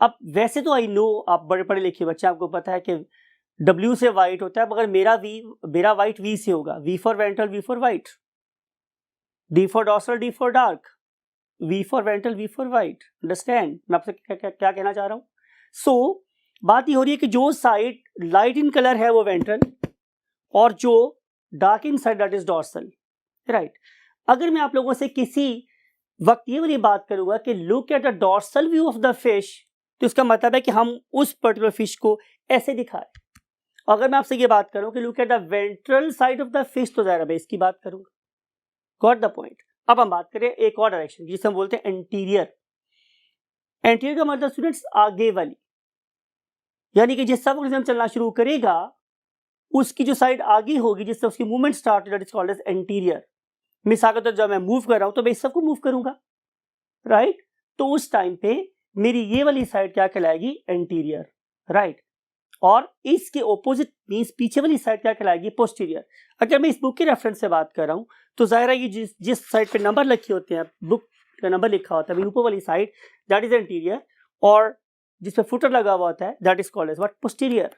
अब वैसे तो आई नो आप बड़े पढ़े लिखे बच्चे, आपको पता है कि W से वाइट होता है, मगर मेरा वाइट V से होगा। V for ventral, V for white, D for dorsal, D for dark, V for ventral, V for white. Understand मैं आपसे क्या कहना चाह रहा हूं? सो बात ये हो रही है कि जो साइड लाइट इन कलर है वो वेंट्रल, और जो dark in side that is dorsal, right. अगर मैं आप लोगों से किसी वक्त ये वाली बात करूंगा कि look at the dorsal view of the fish, तो इसका मतलब है कि हम उस पर्टिकुलर फिश को ऐसे दिखाएं। अगर मैं आपसे ये बात करूं कि look at the ventral side of the fish, तो ज़रा मैं इसकी बात करूंगा। Got the point. अब हम बात करें एक और डायरेक्शन जिसे हम बोलते हैं एंटीरियर। एंटीरियर का मतलब स्टूडेंट्स आगे वाली, यानी कि जिस ऑर्गेनिज्म चलना शुरू करेगा उसकी जो साइड आगे होगी जिससे उसकी movement start, that is called as anterior. मिसाल के तौर जब मैं मूव कर रहा हूं तो मैं इस सबको मूव करूंगा, राइट? तो उस टाइम पे मेरी ये वाली साइड क्या कहलाएगी? Anterior, right? और इसके ऑपोजिट मींस पीछे वाली साइड क्या कहलाएगी? पोस्टीरियर। अगर मैं इस बुक के रेफरेंस से बात कर रहा हूं तो जाहिर है ये जिस साइड पे नंबर लिखे होते हैं, बुक का नंबर लिखा होता है ऊपर वाली साइड, दैट इज एंटीरियर, और जिस पे फुटर लगा हुआ होता है that is called as what? Posterior.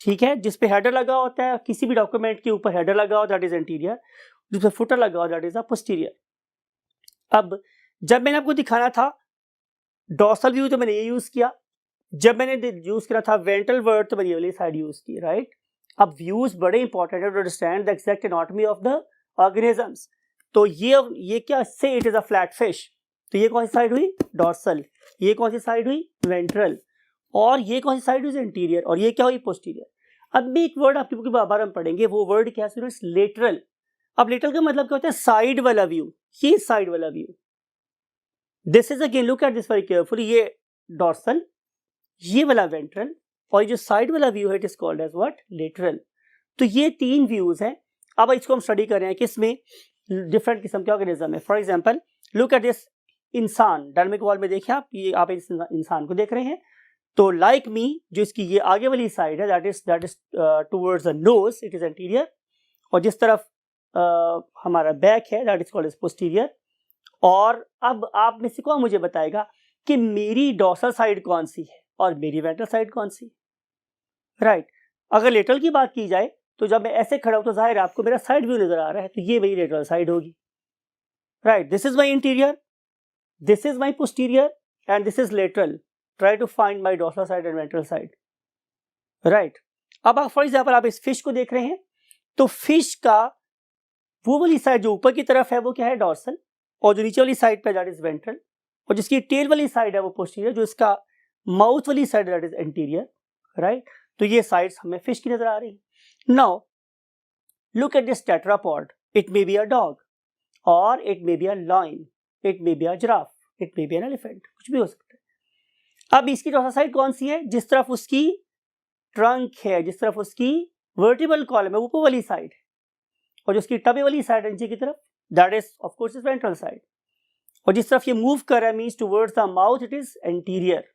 ठीक है, जिस पे हेडर लगा होता है, किसी भी डॉक्यूमेंट के ऊपर हेडर लगा हो दैट इज एंटीरियर, जिस पे फुटर लगा हो दैट इज अ पोस्टीरियर। अब जब मैंने आपको दिखाना था डॉर्सल व्यू तो मैंने ये यूज किया, जब मैंने यूज किया था वेंट्रल वर्ड तो मैंने ये वाली साइड यूज की, राइट? अब व्यूज बड़े इंपॉर्टेंट है to understand the exact anatomy of the organisms. तो ये क्या, say it is a flat fish, तो ये कौन सी साइड हुई? डॉर्सल। ये कौन सी साइड हुई? वेंट्रल। और ये कौन सी साइड हुई? एंटीरियर। और ये क्या हुई? पोस्टीरियर। अब भी एक वर्ड आपकी बुक के बार हम पढ़ेंगे, वो वर्ड क्या है? लेटरल। अब लेटरल का मतलब क्या होता है? साइड वाला व्यू। ये साइड वाला view, this is again, look at this very carefully, ये डॉर्सल, ये वाला वेंट्रल, और ये जो साइड वाला व्यू है it is called as what? Lateral. तो ये तीन व्यूज हैं। अब इसको हम स्टडी कर रहे हैं किसमें? डिफरेंट किस्म के ऑर्गेनिज्म है। For example look at this इंसान, डायनामिक वॉल में देखिए आप, ये आप इस इंसान को देख रहे हैं। तो लाइक मी, जो इसकी ये आगे वाली साइड है that is towards the nose, it is anterior, और जिस तरफ हमारा बैक है that is called as posterior. और अब आप में से कौन मुझे बताएगा कि मेरी डॉर्सल साइड कौन सी है और मेरी वेंट्रल साइड कौन सी? राइट। अगर लेटरल की बात की जाए तो जब मैं ऐसे खड़ा हूं तो जाहिर है आपको मेरा साइड व्यू नजर आ रहा है, तो ये मेरी लेटरल साइड होगी, right? This is my interior, this is my posterior and this is lateral. Try to find my dorsal side and ventral side, right? अब आप फॉर एग्जाम्पल आप इस फिश को देख रहे हैं, तो फिश का वो वाली साइड जो ऊपर की तरफ है वो क्या है? डॉर्सल, और जो नीचे वाली साइड पे दैट इज वेंट्रल, और जिसकी टेल वाली साइड है वो पोस्टीरियर, जो इसका माउथ वाली side that is anterior, right? तो ये साइड्स हमें फिश की नजर आ रही है। Now look at this tetrapod, it may be a dog और it may be a lion, it may be a giraffe, it may be an elephant, कुछ भी हो सकता है। अब इसकी डॉर्सल साइड कौन सी है? जिस तरफ उसकी ट्रंक है, जिस तरफ उसकी वर्टिबल कॉलम है, ऊपर वाली साइड, और जो उसकी टबे वाली साइड है नीचे की तरफ, that is of course is ventral side. और जिस तरफ ये मूव कर रहा है means towards the mouth, it is anterior,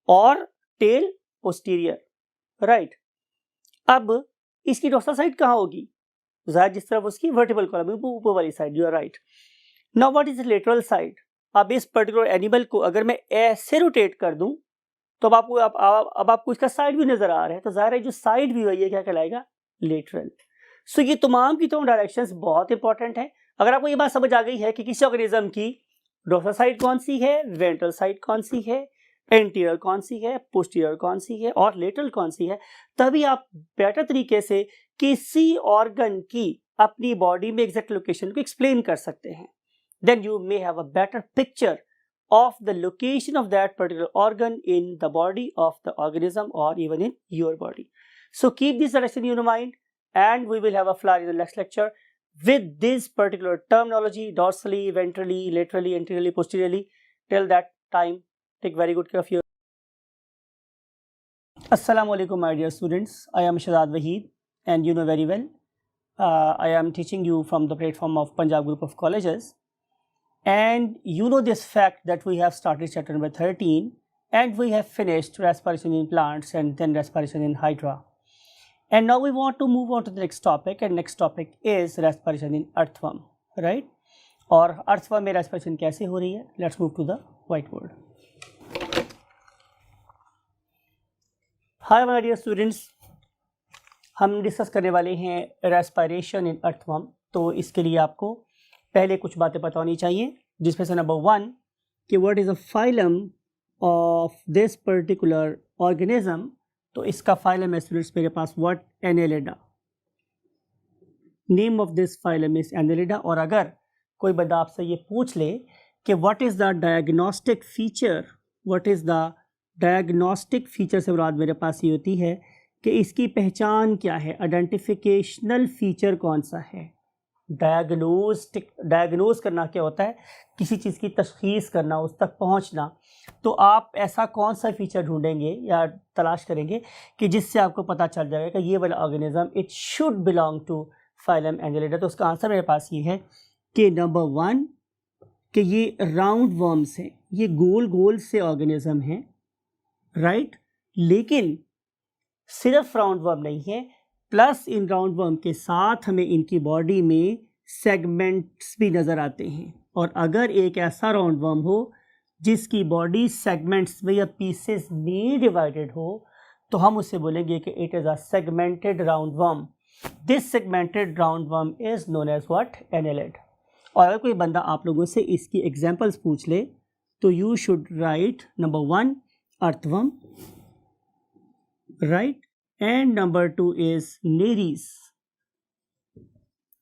और टेल पोस्टीरियर, राइट? अब इसकी डॉर्सल साइड कहाँ होगी? जाहिर जिस तरफ उसकी वर्टिबल कॉलम है, ऊपर वाली side, you are right. Now what is lateral side? अब इस पर्टिकुलर एनिमल को अगर मैं ऐसे रोटेट कर दूं तो अब आपको इसका साइड व्यू नजर आ रहा है, तो जाहिर है जो साइड व्यू है ये क्या कहलाएगा? लेटरल। सो ये तमाम की तमाम डायरेक्शंस बहुत इंपॉर्टेंट है। अगर आपको ये बात समझ आ गई है कि किसी ऑर्गेनिज्म की डॉर्सल साइड कौन सी है, वेंट्रल साइड कौन सी है, एंटीरियर कौन सी है, पोस्टीरियर कौन सी है, और लेटरल कौन सी है, तभी आप बेटर तरीके से किसी ऑर्गन की अपनी बॉडी में एग्जैक्ट लोकेशन को एक्सप्लेन कर सकते हैं। Then you may have a better picture of the location of that particular organ in the body of the organism or even in your body. So keep this direction in your mind, and we will have a flyer in the next lecture with this particular terminology: dorsally, ventrally, laterally, anteriorly, posteriorly. Till that time, take very good care of your. Assalamu alaikum, my dear students. I am Shahzad Waheed, and you know very well, I am teaching you from the platform of Punjab Group of Colleges. And you know this fact that we have started chapter number 13 and we have finished respiration in plants and then respiration in hydra. And now we want to move on to the next topic, and next topic is respiration in earthworm, right? और earthworm में respiration कैसे हो रही है? Let's move to the whiteboard. Hi my dear students, हम डिस्कस करने वाले हैं respiration in earthworm। तो इसके लिए आपको पहले कुछ बातें पता होनी चाहिए, जिसमें से नंबर 1 कि what is a phylum of this particular organism. तो इसका फाइलम है स्टूडेंट्स मेरे पास what? Annelida. Name of this phylum is Annelida. और अगर कोई बंदा आपसे ये पूछ ले कि what is the diagnostic feature, what is the diagnostic feature से मुराद मेरे पास ये होती है कि इसकी पहचान क्या है, आइडेंटिफिकेशनल फीचर कौन सा है। डायग्नोज करना क्या होता है, किसी चीज़ की तशखीस करना, उस तक पहुंचना। तो आप ऐसा कौन सा फीचर ढूंढेंगे या तलाश करेंगे कि जिससे आपको पता चल जाएगा कि ये वाला organism it should belong to phylum Annelida. तो उसका आंसर मेरे पास ये है कि नंबर 1 कि ये राउंड वर्म्स हैं, ये गोल गोल से ऑर्गेनिज्म हैं, राइट। लेकिन सिर्फ राउंड वर्म नहीं है, प्लस इन राउंड वर्म के साथ हमें इनकी बॉडी में सेगमेंट्स भी नज़र आते हैं। और अगर एक ऐसा राउंड वर्म हो जिसकी बॉडी सेगमेंट्स में या पीसेस में डिवाइडेड हो तो हम उसे बोलेंगे कि it is a segmented round worm. This segmented round worm is known as what, annelid. और अगर कोई बंदा आप लोगों से इसकी एग्जांपल्स पूछ ले तो you should write number 1 earthworm, right, and number 2 is Nereis,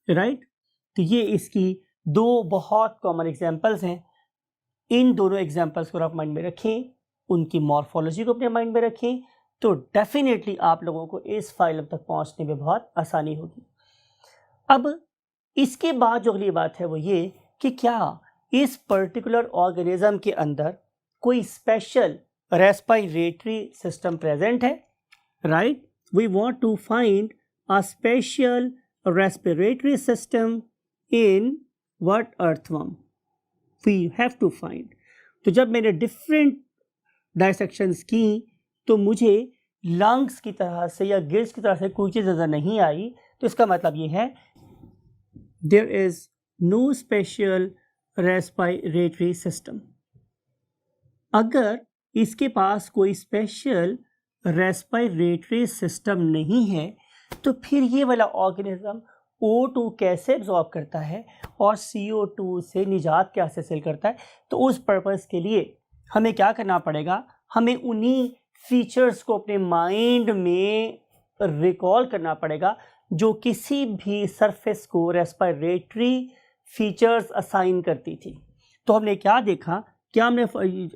right. तो ये इसकी दो बहुत कॉमन एग्जांपल्स हैं। इन दोनों एग्जांपल्स को आप माइंड में रखें, उनकी मॉर्फोलॉजी को अपने माइंड में रखें, तो डेफिनेटली आप लोगों को इस फाइलम तक पहुंचने में बहुत आसानी होगी। अब इसके बाद जो अगली बात है वो ये कि क्या इस पर्टिकुलर ऑर्गेनिज्म के अंदर कोई स्पेशल रेस्पिरेटरी सिस्टम प्रेजेंट है, right. We want to find a special respiratory system in what, earthworm. We have to find. तो जब मैंने डिफरेंट डायसेक्शंस की तो मुझे लंग्स की तरह से या गिल्स की तरह से कोई चीज़ नज़र नहीं आई, तो इसका मतलब ये है there is no special respiratory system. अगर इसके पास कोई स्पेशल रेस्पिरेटरी सिस्टम नहीं है तो फिर ये वाला ऑर्गेनिज्म O2 कैसे एब्जॉर्ब करता है और CO2 से निजात कैसे हासिल करता है। तो उस पर्पस के लिए हमें क्या करना पड़ेगा, हमें उन्हीं फीचर्स को अपने माइंड में रिकॉल करना पड़ेगा जो किसी भी सरफेस को रेस्पिरेटरी फीचर्स असाइन करती थी। तो हमने क्या देखा, क्या हमने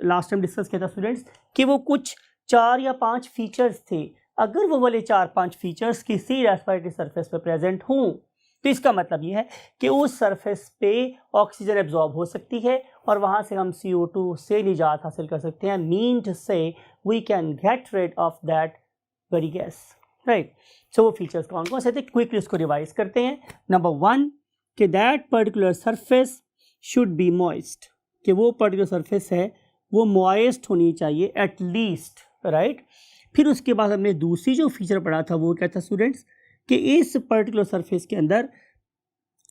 लास्ट टाइम डिस्कस किया था स्टूडेंट्स कि वो कुछ 4 या 5 फीचर्स थे। अगर वो वाले 4-5 फीचर्स किसी रेस्पिरेटरी सरफेस पे प्रेजेंट हों तो इसका मतलब ये है कि उस सरफेस पे ऑक्सीजन एब्जॉर्ब हो सकती है और वहाँ से हम CO2 से निजात हासिल कर सकते हैं। Mean to say we can get rid of that very gas, right. So वो फीचर्स कौन कौन से थे, क्विकली उसको रिवाइज करते हैं। नंबर 1 कि that particular surface should be moist, कि वो पर्टिकुलर सरफेस है वो मॉइस्ट होनी चाहिए एटलीस्ट, राइट। फिर उसके बाद हमने दूसरी जो फीचर पढ़ा था वो क्या था स्टूडेंट्स कि इस पर्टिकुलर सरफेस के अंदर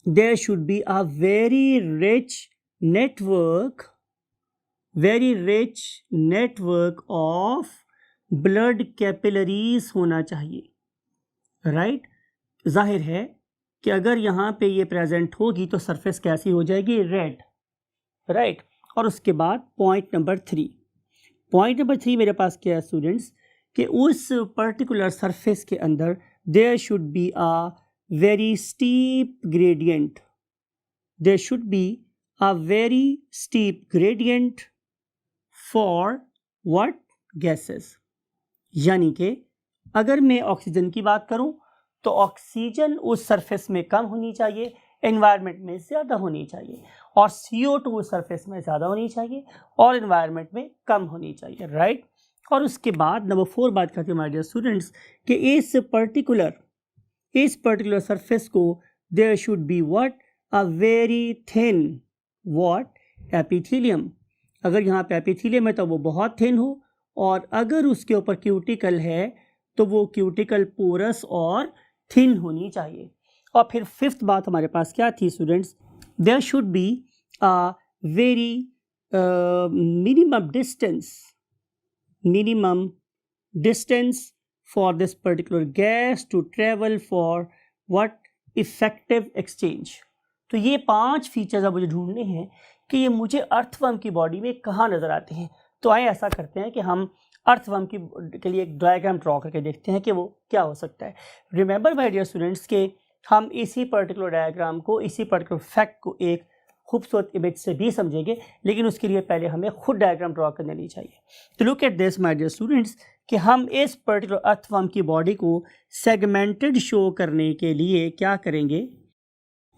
there should be a very rich network of blood capillaries होना चाहिए, राइट। जाहिर है कि अगर यहाँ पे ये प्रेजेंट होगी तो सरफेस कैसी हो जाएगी, रेड, राइट। और उसके बाद पॉइंट नंबर 3 मेरे पास क्या है स्टूडेंट्स कि उस पर्टिकुलर सरफेस के अंदर there should be a very steep gradient for what, gases. यानी कि अगर मैं ऑक्सीजन की बात करूं तो ऑक्सीजन उस सरफेस में कम होनी चाहिए, एनवायरनमेंट में ज़्यादा होनी चाहिए, और CO2 उस सरफेस में ज़्यादा होनी चाहिए और एनवायरनमेंट में कम होनी चाहिए, राइट। और उसके बाद नंबर 4 बात करते हैं माय डियर स्टूडेंट्स कि इस पर्टिकुलर सरफेस को there should be what, a very thin what, epithelium. अगर यहाँ पे एपिथेलियम है तो वो बहुत थिन हो, और अगर उसके ऊपर क्यूटिकल है तो वो क्यूटिकल पोरस और थिन होनी चाहिए। और फिर 5th बात हमारे पास क्या थी students, there should be a very minimum distance for this particular gas to travel for what, effective exchange। तो ये 5 फीचर्स अब मुझे ढूंढने हैं कि ये मुझे अर्थवर्म की बॉडी में कहाँ नज़र आते हैं। तो आइए ऐसा करते हैं कि हम अर्थवर्म के लिए एक डायग्राम ड्रॉ करके देखते हैं कि वो क्या हो सकता है। रिमेंबर माय डियर स्टूडेंट्स के हम इसी पर्टिकुलर डायग्राम को, इसी पर्टिकुलर फैक्ट को एक खूबसूरत इमेज से भी समझेंगे, लेकिन उसके लिए पहले हमें खुद डायग्राम ड्रॉ कर लेनी चाहिए। तो look at this my dear students कि हम इस पर्टिकुलर अर्थवर्म की बॉडी को सेगमेंटेड शो करने के लिए क्या करेंगे,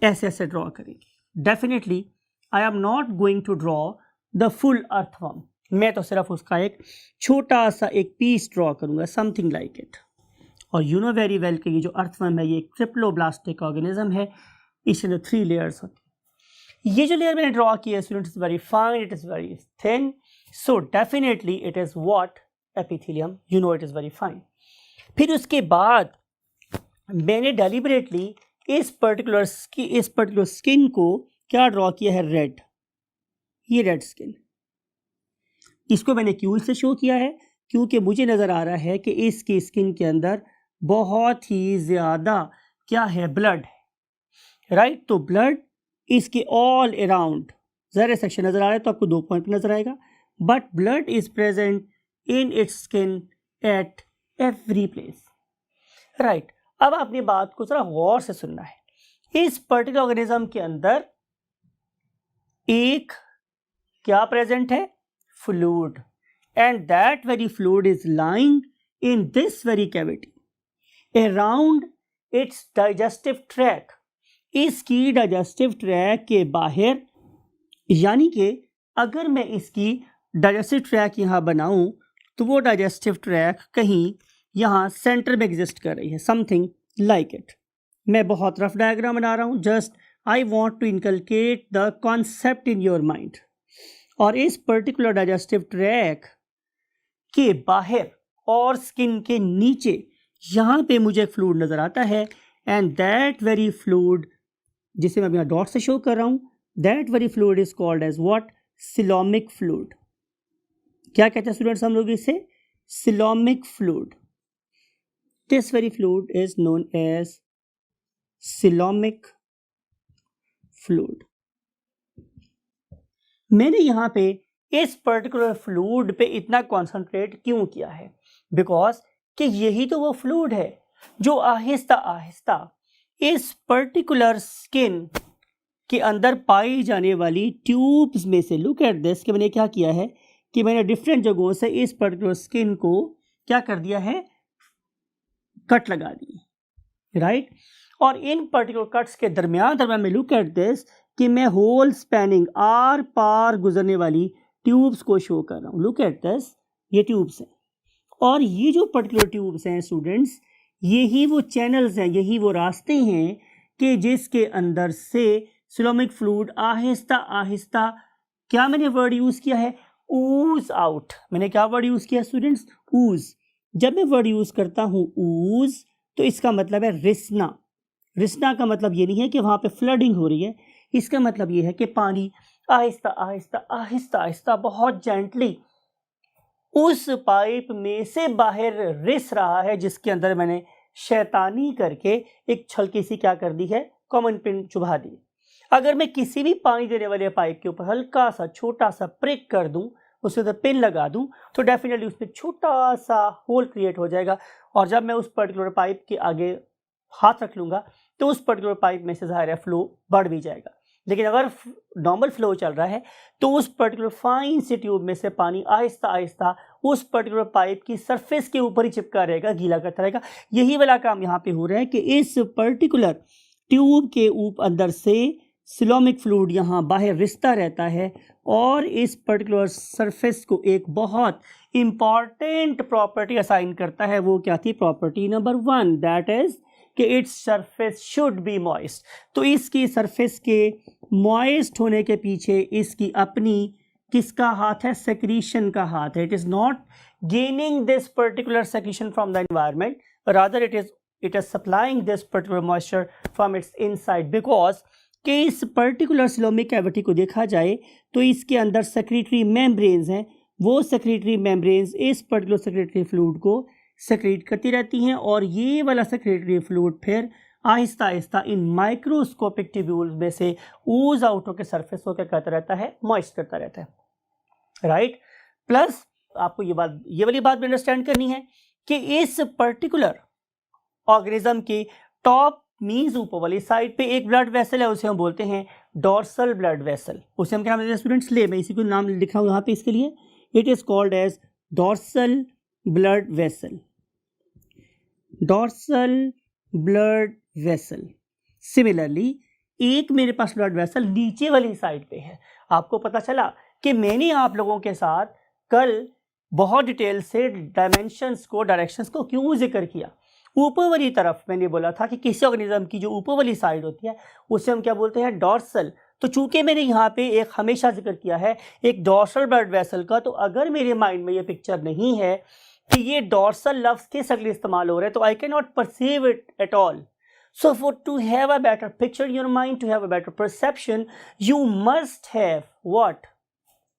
ऐसे ऐसे ड्रॉ करेंगे। Definitely I am not going to draw the full earthworm, मैं तो सिर्फ उसका एक छोटा सा एक पीस ड्रॉ करूंगा, समथिंग लाइक इट। और यू नो वेरी वेल कि ये जो अर्थवर्म है ये एक ट्रिप्लोब्लास्टिक ऑर्गेनिज्म है, इसके अंदर 3 लेयर्स होती हैं। ये जो लेयर मैंने ड्रॉ किया है students is very fine, it is very thin, so definitely it is what, epithelium, you know it is very fine. फिर उसके बाद मैंने डेलिबरेटली इस पर्टिकुलर स्किन को क्या ड्रॉ किया है, रेड, ये रेड स्किन। इसको मैंने क्यों से शो किया है, क्योंकि मुझे नज़र आ रहा है कि इसकी स्किन के अंदर बहुत ही ज़्यादा क्या है, ब्लड है, राइट। तो ब्लड इसके ऑल अराउंड, ज़रा सेक्शन नज़र आ रहा है तो आपको 2 पॉइंट नज़र आएगा, but blood is present in its skin at every place, right. अब आपने बात को ज़रा गौर से सुनना है। इस पर्टिकुलर ऑर्गेनिज्म के अंदर एक क्या प्रेजेंट है, fluid, and that very fluid is lying in this very cavity around its digestive tract। इसकी digestive tract के बाहर, यानी कि अगर मैं इसकी digestive tract यहाँ बनाऊं तो वो digestive tract कहीं यहाँ सेंटर में एग्जिस्ट कर रही है, समथिंग लाइक इट। मैं बहुत रफ डायग्राम बना रहा हूँ, just I want to inculcate the concept in your mind. और इस पर्टिकुलर डाइजेस्टिव ट्रैक के बाहर और स्किन के नीचे यहाँ पे मुझे एक फ्लूइड नज़र आता है, एंड दैट वेरी फ्लूइड, जिसे मैं यहाँ डॉट से शो कर रहा हूँ, that very fluid is called as what, coelomic fluid. क्या कहते हैं स्टूडेंट्स हम लोग इसे, coelomic fluid. This very fluid is known as coelomic fluid. मैंने यहाँ पे इस पर्टिकुलर फ्लूइड पे इतना कॉन्सेंट्रेट क्यों किया है, बिकॉज कि यही तो वो फ्लूइड है जो आहिस्ता आहिस्ता इस पर्टिकुलर स्किन के अंदर पाई जाने वाली ट्यूब्स में से, लुक एट दिस, कि मैंने क्या किया है कि मैंने डिफरेंट जगहों से इस पर्टिकुलर स्किन को क्या कर दिया है, कट लगा दिए, राइट। और इन पर्टिकुलर कट्स के दरमियान में लुक एट दिस कि मैं होल स्पैनिंग आर पार गुजरने वाली ट्यूब्स को शो कर रहा हूँ। लुक एट दिस, ये ट्यूब्स हैं, और ये जो पर्टिकुलर ट्यूब्स हैं स्टूडेंट्स, यही वो चैनल्स हैं, यही वो रास्ते हैं कि जिसके अंदर से सिलोमिक फ्लूइड आहिस्ता आहिस्ता, क्या मैंने वर्ड यूज़ किया है, ऊज आउट। मैंने क्या वर्ड यूज़ किया स्टूडेंट्स, ऊज। जब मैं वर्ड यूज़ करता हूँ ऊज, तो इसका मतलब है रिसना। रिसना का मतलब ये नहीं है कि वहाँ पे फ्लडिंग हो रही है, इसका मतलब ये है कि पानी आहिस्ता आहिस्ता आहिस्ता आहिस्ता बहुत जेंटली उस पाइप में से बाहर रिस रहा है, जिसके अंदर मैंने शैतानी करके एक छलकी सी क्या कर दी है, कॉमन पिन चुभा दी। अगर मैं किसी भी पानी देने वाले पाइप के ऊपर हल्का सा छोटा सा प्रिक कर दूं, उसके ऊपर पिन लगा दूं, तो डेफिनेटली उसमें छोटा सा होल क्रिएट हो जाएगा, और जब मैं उस पर्टिकुलर पाइप के आगे हाथ रख लूँगा तो उस पर्टिकुलर पाइप में से ज़ाहिर है फ्लो बढ़ भी जाएगा। लेकिन अगर नॉर्मल फ्लो चल रहा है तो उस पर्टिकुलर फाइन सी ट्यूब में से पानी आहिस्ता आहिस्ता उस पर्टिकुलर पाइप की सरफेस के ऊपर ही चिपका रहेगा, गीला करता रहेगा। यही वाला काम यहाँ पे हो रहा है कि इस पर्टिकुलर ट्यूब के अंदर से सिलोमिक फ्लूइड यहाँ बाहर रिश्ता रहता है, और इस पर्टिकुलर सरफेस को एक बहुत इम्पॉर्टेंट प्रॉपर्टी असाइन करता है। वो क्या थी, प्रॉपर्टी नंबर 1, दैट इज कि its surface should be moist. तो इसकी सरफेस के मॉइस्ट होने के पीछे इसकी अपनी किसका हाथ है, सेक्रीशन का हाथ है। It is not gaining this particular secretion from the environment, rather it is supplying this particular moisture from its inside, because कि इस पर्टिकुलर सिलोमिक कैविटी को देखा जाए तो इसके अंदर सेक्रेटरी मेम्ब्रेन्स हैं। वो सेक्रेटरी मेम्ब्रेन्स इस पर्टिकुलर सेक्रेटरी फ्लूइड को सेक्रेट करती रहती हैं, और ये वाला सेक्रेटरी फ्लूइड फिर आहिस्ता आहिस्ता इन माइक्रोस्कोपिक ट्यूब्यूल्स में से ऊज आउट होकर सरफेस होकर करता रहता है, मॉइस्ट करता रहता है, राइट। प्लस आपको ये वाली बात भी अंडरस्टैंड करनी है कि इस पर्टिकुलर ऑर्गेनिज्म की टॉप मीन्स ऊपर वाली साइड पे एक ब्लड वेसल है, उसे हम बोलते हैं डॉर्सल ब्लड वेसल, उसे हम क्या नाम देते हैं स्टूडेंट्स? ले, मैं इसी को नाम लिखा हूँ यहाँ पे इसके लिए, it is called as dorsal blood vessel, dorsal blood vessel. Similarly एक मेरे पास ब्लड वेसल नीचे वाली साइड पे है। आपको पता चला कि मैंने आप लोगों के साथ कल बहुत डिटेल से डायमेंशंस को, डायरेक्शंस को क्यों जिक्र किया। ऊपर वाली तरफ मैंने बोला था कि किसी ऑर्गेनिज्म की जो ऊपर वाली साइड होती है उसे हम क्या बोलते हैं? डॉर्सल। तो चूंकि मैंने यहाँ पे एक हमेशा जिक्र किया है एक डॉर्सल ब्लड वेसल का, तो अगर मेरे माइंड में ये पिक्चर नहीं है कि ये डॉर्सल लफ्ज किस अगले इस्तेमाल हो रहा है, तो I can not perceive it at all. So to have a better picture in your mind, to have a better perception, you must have what?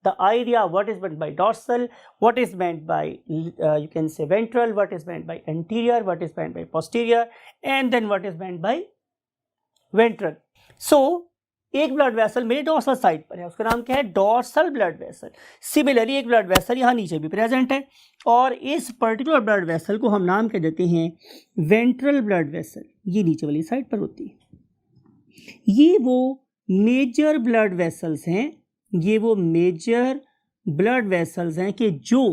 The idea what is meant by dorsal, what is meant by you can say ventral, what is meant by anterior, what is meant by posterior, and then what is meant by ventral. So एक ब्लड वेसल मेरे डॉर्सल साइड पर है, उसका नाम क्या है? Dorsal blood vessel. सिमिलरली एक ब्लड वेसल यहाँ नीचे भी प्रेजेंट है, और इस पर्टिकुलर ब्लड वेसल को हम नाम कह देते हैं वेंट्रल ब्लड वेसल। ये नीचे वाली साइड पर होती है। ये वो मेजर ब्लड वेसल्स हैं, ये वो मेजर ब्लड वेसल्स हैं कि जो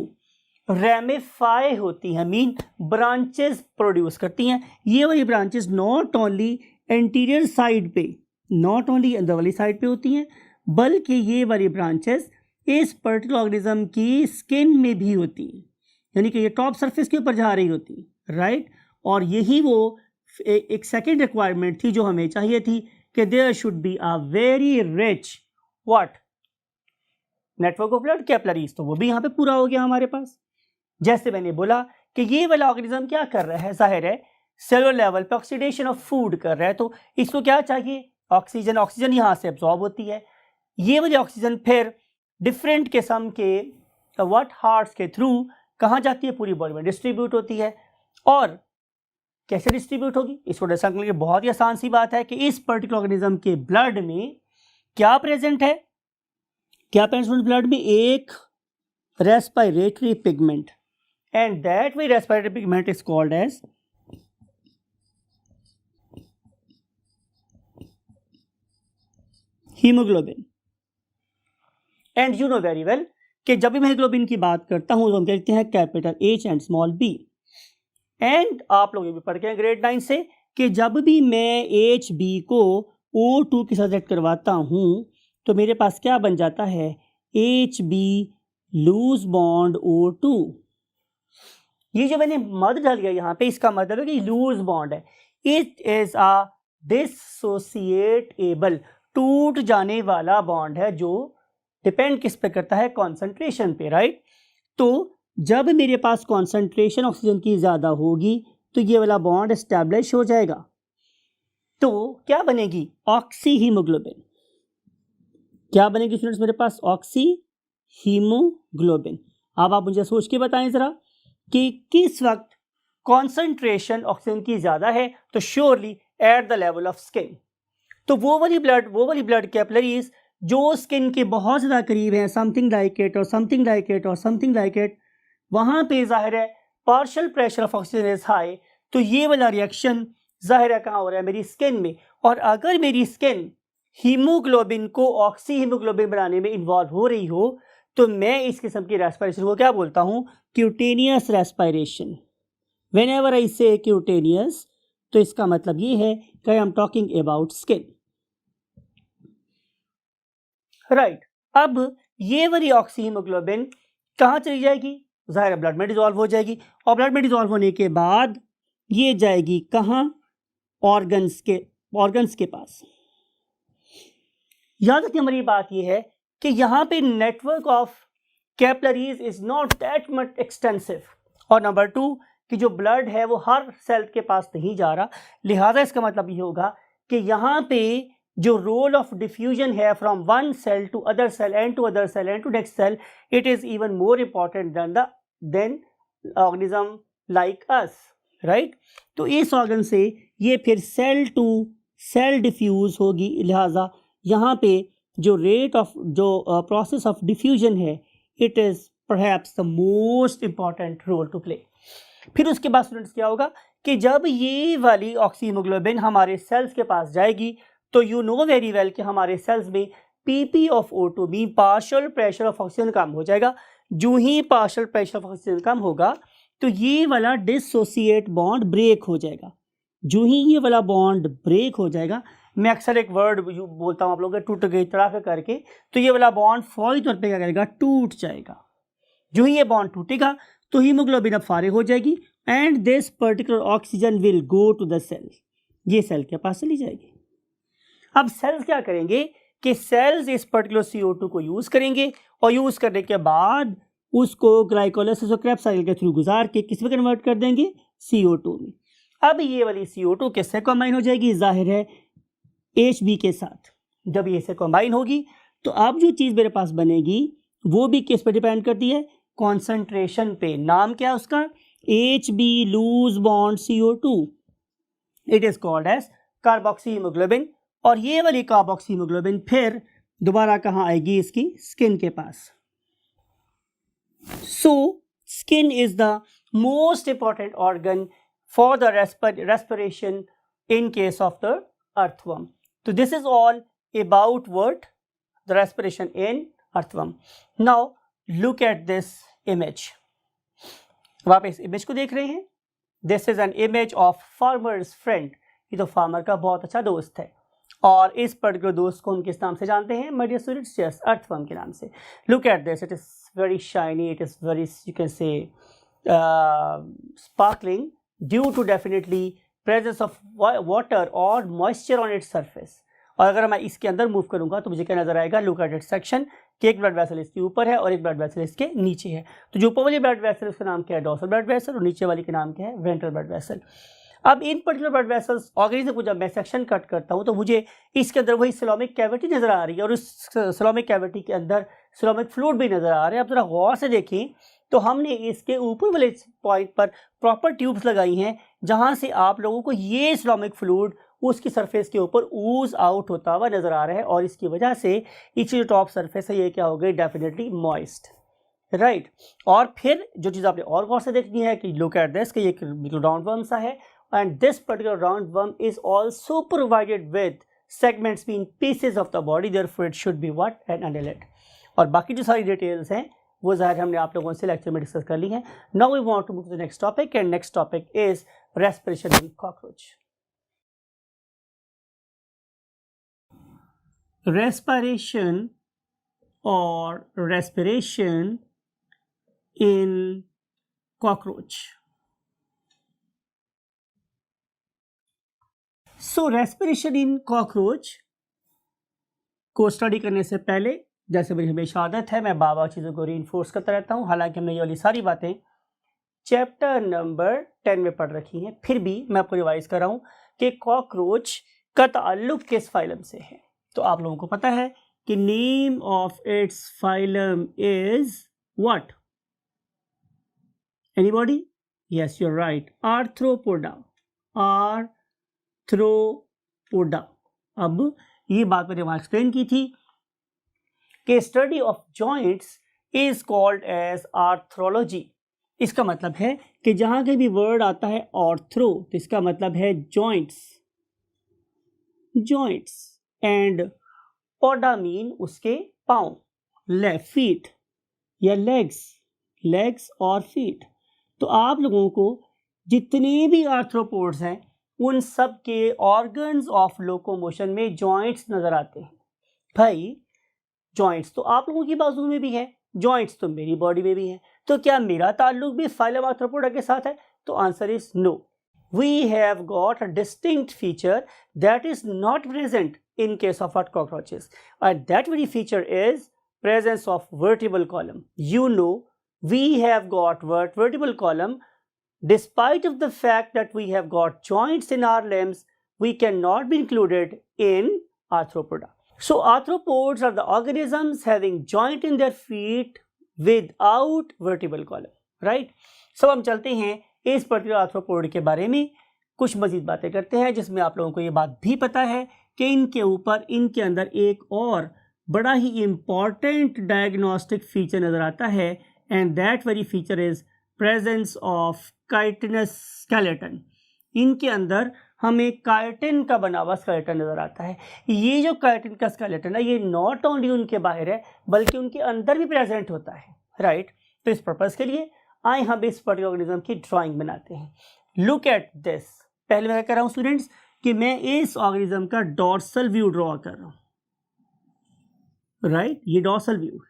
रेमिफाई होती हैं, मीन ब्रांचेस प्रोड्यूस करती हैं। ये वाली branches not only anterior side पे, नॉट ओनली अंदर वाली साइड पे होती हैं, बल्कि ये वाली ब्रांचेस इस पर्टिकुलर ऑर्गेनिज्म की स्किन में भी होती हैं, यानी कि ये टॉप सरफेस के ऊपर जा रही होती है, राइट। और यही वो एक सेकेंड रिक्वायरमेंट थी जो हमें चाहिए थी कि there should be a very rich what? Network of blood capillaries. तो वो भी यहाँ पे पूरा हो गया हमारे पास। जैसे मैंने बोला कि ये वाला ऑर्गेनिज्म क्या कर रहा है, जाहिर है सेलुलर लेवल पे ऑक्सीडेशन ऑफ फूड कर रहा है, तो इसको क्या चाहिए? ऑक्सीजन। ऑक्सीजन यहाँ से एब्जॉर्ब होती है, ये वाली ऑक्सीजन फिर डिफरेंट किस्म के व्हाट हार्ट्स के थ्रू कहाँ जाती है? पूरी बॉडी में डिस्ट्रीब्यूट होती है। और कैसे डिस्ट्रीब्यूट होगी? इसको डिस्कस करने की बहुत ही आसान सी बात है कि इस पर्टिकुलर ऑर्गेनिज्म के ब्लड में क्या प्रेजेंट है? क्या प्रेजेंट ब्लड में? एक respiratory pigment, and that way respiratory pigment is called as haemoglobin. And you know very well कि जब भी मैं हीमोग्लोबिन की बात करता हूं तो हम कहते हैं capital H and small b। And आप लोग ये भी पढ़ के हैं ग्रेड 9 से कि जब भी मैं HB को O2 के साथ ऐड करवाता हूं तो मेरे पास क्या बन जाता है? HB loose bond O2। ये जो मैंने मद डाल दिया यहाँ पे, इसका मतलब है कि लूज बॉन्ड है। इट इज अ डिसोसिएटेबल, टूट जाने वाला बॉन्ड है, जो डिपेंड किस पे करता है? कॉन्सेंट्रेशन पे, राइट। तो जब मेरे पास कॉन्सेंट्रेशन ऑक्सीजन की ज्यादा होगी तो ये वाला बॉन्ड एस्टैब्लिश हो जाएगा, तो क्या बनेगी? Oxy haemoglobin. क्या बनेगी स्टूडेंट्स मेरे पास? Oxy haemoglobin. अब आप मुझे सोच के बताएं जरा कि किस वक्त कॉन्सेंट्रेशन ऑक्सीजन की ज्यादा है? तो surely at the level of skin. तो वो वाली ब्लड कैपिलरीज जो स्किन के बहुत ज़्यादा करीब हैं, समथिंग लाइक इट और समथिंग लाइक इट और समथिंग लाइक इट, वहाँ पे जाहिर है partial pressure of oxygen is high, तो ये वाला रिएक्शन जाहिर है कहाँ हो रहा है? मेरी स्किन में। और अगर मेरी स्किन हीमोग्लोबिन को ऑक्सी हीमोग्लोबिन बनाने में इन्वॉल्व हो रही हो तो मैं इस किस्म की रेस्पिरेशन को क्या बोलता हूँ? Cutaneous respiration. When ever I से क्यूटेनियस, तो इसका मतलब ये है कि आई am talking about skin, right. अब ये वाली ऑक्सी हीमोग्लोबिन कहाँ चली जाएगी? जाहिर ब्लड में डिजॉल्व हो जाएगी, और ब्लड में डिजॉल्व होने के बाद ये जाएगी कहाँ? ऑर्गन्स के पास। याद रखिए हमारी बात ये है कि यहाँ पे network of capillaries is not that much extensive, और नंबर 2 कि जो ब्लड है वो हर सेल के पास नहीं जा रहा, लिहाजा इसका मतलब ये होगा कि यहाँ पे जो रोल ऑफ डिफ्यूजन है from one cell to other cell and to other cell and to next cell, it is even more important than organism like us, right. तो इस ऑर्गन से ये फिर सेल टू सेल डिफ्यूज होगी, लिहाजा यहाँ पे जो रेट ऑफ जो प्रोसेस ऑफ डिफ्यूजन है, it is perhaps the most important role to play. फिर उसके बाद स्टूडेंट्स क्या होगा कि जब ये वाली ऑक्सी हीमोग्लोबिन हमारे सेल्स के पास जाएगी तो यू नो वेरी वेल कि हमारे सेल्स में PP ऑफ O2 भी पार्शियल प्रेशर ऑफ ऑक्सीजन कम हो जाएगा। जो ही पार्शियल प्रेशर ऑफ ऑक्सीजन कम होगा तो ये वाला डिसोसिएट बॉन्ड ब्रेक हो जाएगा। जो ही ये वाला बॉन्ड ब्रेक हो जाएगा, मैं अक्सर एक वर्ड बोलता हूँ आप लोगों के, टूट गई तरह करके, तो ये वाला बॉन्ड फौरी तौर पे क्या करेगा, टूट जाएगा। जो ही ये बॉन्ड टूटेगा तो हीमोग्लोबिन अब फारिग हो जाएगी and this particular oxygen will go to the cell, ये सेल के पास चली जाएगी। अब सेल्स क्या करेंगे कि सेल्स इस पर्टिकुलर CO2 को यूज करेंगे और यूज करने के बाद उसको ग्लाइकोलाइसिस और क्रेब्स साइकिल के थ्रू गुजार के किस में कन्वर्ट कर देंगे, CO2 में। अब ये वाली CO2 किससे कंबाइन हो जाएगी, जाहिर है HB के साथ। जब ये से कंबाइन होगी तो अब जो चीज मेरे पास बनेगी वो भी किस पे डिपेंड करती है, कॉन्सेंट्रेशन पे। नाम क्या है उसका, HB loose bond CO2, it is called as carboxy haemoglobin. और ये वाली कार्बोक्सी हीमोग्लोबिन फिर दोबारा कहाँ आएगी, इसकी स्किन के पास। So skin is the most important organ for the respiration in case of the earthworm. So this is all about what, the respiration in earthworm. Now look at this image. अब आप इस इमेज को देख रहे हैं, this is an image of farmers friend. ये तो फार्मर का बहुत अच्छा दोस्त है और इस पर्टिकुलर दोस्त को हम किस नाम से जानते हैं, my dear students, yes, earthworm के नाम से। Look at this, it is very shiny, it is very, you can say sparkling due to definitely presence of water or moisture on its surface. और अगर मैं इसके अंदर मूव करूंगा तो मुझे क्या नजर आएगा, लुक एट इट सेक्शन, कि एक ब्लड वेसल इसके ऊपर है और एक ब्लड वेसल इसके नीचे है। तो जो ऊपर वाली ब्लड वेसल उसका नाम क्या है, डोर्सल ब्लड वेसल, और नीचे वाली का नाम क्या है, वेंट्रल ब्लड वेसल। अब इन पर्टिकुलर ब्लड वेसल्स ऑर्गेनिज्म को जब मैं सेक्शन कट करता हूँ तो मुझे इसके अंदर वही सिलोमिक कैविटी नजर आ रही है और उस सिलोमिक कैविटी के अंदर सिलोमिक फ्लूइड भी नजर आ रहे हैं। आप जरा गौर से देखें तो हमने इसके ऊपर वाले पॉइंट पर प्रॉपर ट्यूब्स लगाई हैं जहां से आप लोगों को ये सिलोमिक फ्लूइड उसकी सरफेस के ऊपर ऊज आउट होता हुआ नजर आ रहा है और इसकी वजह से इसकी जो टॉप सरफेस है ये क्या हो गई, डेफिनेटली मॉइस्ट, राइट। और फिर जो चीज़ आपने और गौर से देखनी है कि लुक एट दिस, कि ये बिल्कुल राउंड वर्म सा है and this particular roundworm is also provided with segments being pieces of the body, therefore it should be what, an annelid। और बाकी जो सारी डिटेल्स हैं वो ज़ाहिर हमने आप लोगों से लेक्चर में डिस्कस कर ली हैं। Now we want to move to the next topic and next topic is respiration in cockroach. Respiration और respiration in cockroach. So respiration in cockroach को स्टडी करने से पहले, जैसे मेरी हमेशा आदत है, मैं बाबा चीज़ों को रीइंफोर्स करता रहता हूँ। हालांकि हमने ये वाली सारी बातें चैप्टर नंबर 10 में पढ़ रखी हैं, फिर भी मैं आपको रिवाइज कर रहा हूँ कि कॉकरोच का ताल्लुक किस फाइलम से है। तो आप लोगों को पता है कि name of its phylum is what, anybody? Yes, you are right, Arthropoda, Arthropoda. अब ये बात मैंने वहां एक्सप्लेन की थी कि study of joints is called as arthrology. इसका मतलब है कि जहां कहीं भी वर्ड आता है ऑर्थ्रो तो इसका मतलब है joints, joints, and poda mean उसके पांव, फीट या लेग्स, लेग्स और फीट। तो आप लोगों को जितने भी आर्थ्रोपोड्स हैं उन सब के ऑर्गन्स ऑफ लोकोमोशन में जॉइंट्स नजर आते हैं। भाई जॉइंट्स तो आप लोगों की बाजू में भी है, जॉइंट्स तो मेरी बॉडी में भी है, तो क्या मेरा ताल्लुक भी फाइलम आर्थ्रोपोडा के साथ है? तो answer is no. We have got a distinct feature that is not present in case of what, cockroaches, and that very feature is presence of vertebral column. You know, we have got vertebral column. Despite of the fact that we have got joints in our limbs, we cannot be included in arthropoda. So arthropods are the organisms having joint in their feet without vertebral column, right? So हम चलते हैं इस पर्टिकुलर आर्थ्रोपोड के बारे में कुछ मजीद बातें करते हैं, जिसमें आप लोगों को ये बात भी पता है कि इनके ऊपर, इनके अंदर एक और बड़ा ही इंपॉर्टेंट डायग्नोस्टिक फीचर नजर आता है, and that very feature is presence of chitinous skeleton. इनके अंदर हमें काइटिन का बना हुआ स्केलेटन नजर आता है। ये जो काइटिन का स्केलेटन है ये नॉट ओनली उनके बाहर है बल्कि उनके अंदर भी प्रेजेंट होता है, राइट। तो इस पर्पज के लिए आए हम इस पर्टिकुलर ऑर्गेनिज्म की ड्राइंग बनाते हैं। Look at this. पहले मैं क्या कर रहा हूँ स्टूडेंट्स कि मैं इस ऑर्गेनिज्म का डॉर्सल व्यू ड्रॉ कर रहा हूँ, राइट। ये डॉर्सल व्यू है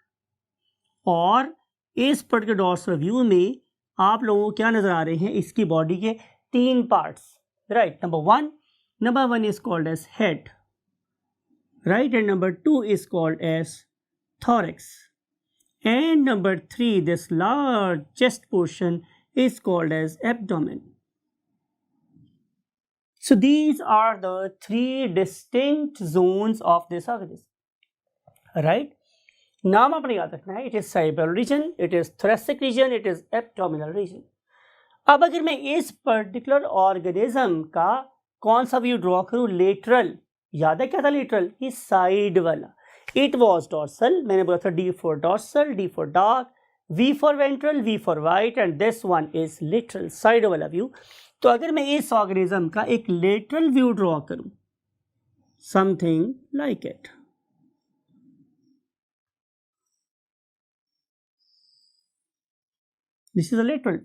और इस पर्टिकुलर डॉर्सल व्यू में आप लोगों को क्या नजर आ रहे हैं, इसकी बॉडी के 3 parts, right. Number one is called as head, right, and number 2 is called as thorax, and number 3, this large chest portion is called as abdomen. So these are the 3 distinct zones of this organism, right? नाम आपने याद रखना है, it is cerebral region, it is thoracic region, it is abdominal region. अब अगर मैं इस पर्टिकुलर ऑर्गेनिज्म का कौन सा व्यू ड्रॉ करूं, लेटरल, याद है क्या था लेटरल, ये साइड वाला। इट वॉज डॉर्सल, मैंने बोला था D for dorsal, D for dark, V for ventral, V for white, and this one is lateral, side वाला व्यू। तो अगर मैं इस ऑर्गेनिज्म का एक लेटरल व्यू ड्रॉ करूं, something like it, this is a lateral.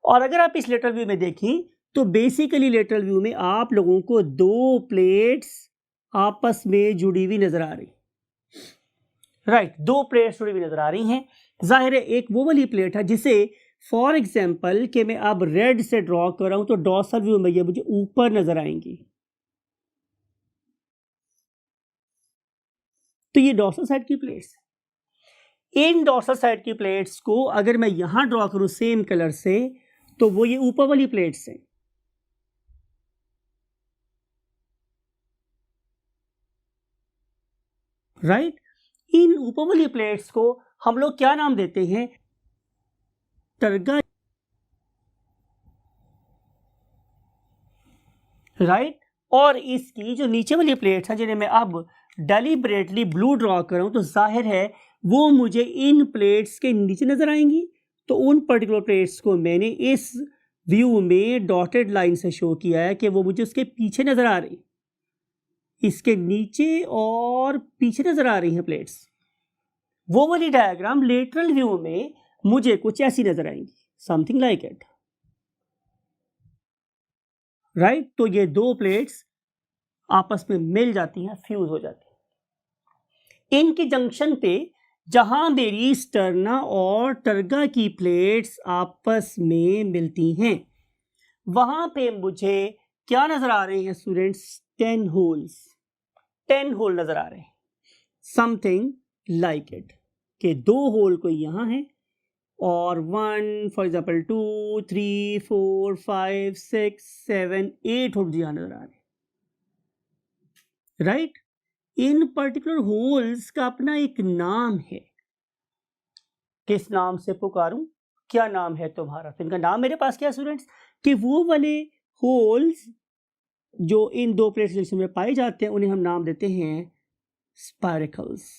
और अगर आप इस लेटरल व्यू में देखें तो बेसिकली लेटरल व्यू में आप लोगों को 2 प्लेट्स आपस में जुड़ी हुई नजर आ रही, राइट। 2 प्लेट्स जुड़ी हुई नजर आ रही हैं। जाहिर है एक वो वाली प्लेट है जिसे फॉर एग्जांपल कि मैं अब रेड से ड्रॉ कर रहा हूं तो डॉर्सल व्यू में ये मुझे ऊपर नजर आएंगी। तो ये डॉर्सल साइड की प्लेट्स, इन डॉर्सल साइड की प्लेट्स को अगर मैं यहां ड्रॉ करूं सेम कलर से तो वो ये ऊपर वाली प्लेट्स हैं, राइट। इन ऊपर वाली प्लेट्स को हम लोग क्या नाम देते हैं, टर्गा, राइट। और इसकी जो नीचे वाली प्लेट्स हैं जिन्हें मैं अब डेलिबरेटली ब्लू ड्रॉ कर रहा हूं तो जाहिर है वो मुझे इन प्लेट्स के नीचे नजर आएंगी। तो उन पर्टिकुलर प्लेट्स को मैंने इस व्यू में डॉटेड लाइन से शो किया है कि वो मुझे उसके पीछे नजर आ रही, इसके नीचे और पीछे नजर आ रही हैं प्लेट्स। वो वाली डायग्राम लेटरल व्यू में मुझे कुछ ऐसी नजर आएंगी, समथिंग लाइक इट, राइट। तो ये 2 प्लेट्स आपस में मिल जाती हैं, फ्यूज हो जाती हैं। इनकी जंक्शन पे जहां मेरी स्टर्ना और टर्गा की प्लेट्स आपस में मिलती हैं वहां पे मुझे क्या नजर आ रहे हैं स्टूडेंट्स, 10 होल्स, 10 होल नजर आ रहे हैं, समथिंग लाइक इट, कि 2 होल कोई यहां है और 1 फॉर एग्जाम्पल 2 3 4 5 6 7 8 होल यहां नजर आ रहे हैं, राइट। इन पर्टिकुलर होल्स का अपना एक नाम है, किस नाम से पुकारूं, क्या नाम है तुम्हारा, तो इनका नाम मेरे पास क्या है स्टूडेंट्स, कि वो वाले होल्स जो इन 2 प्लेट्स में पाए जाते हैं उन्हें हम नाम देते हैं स्पाइरिकल्स,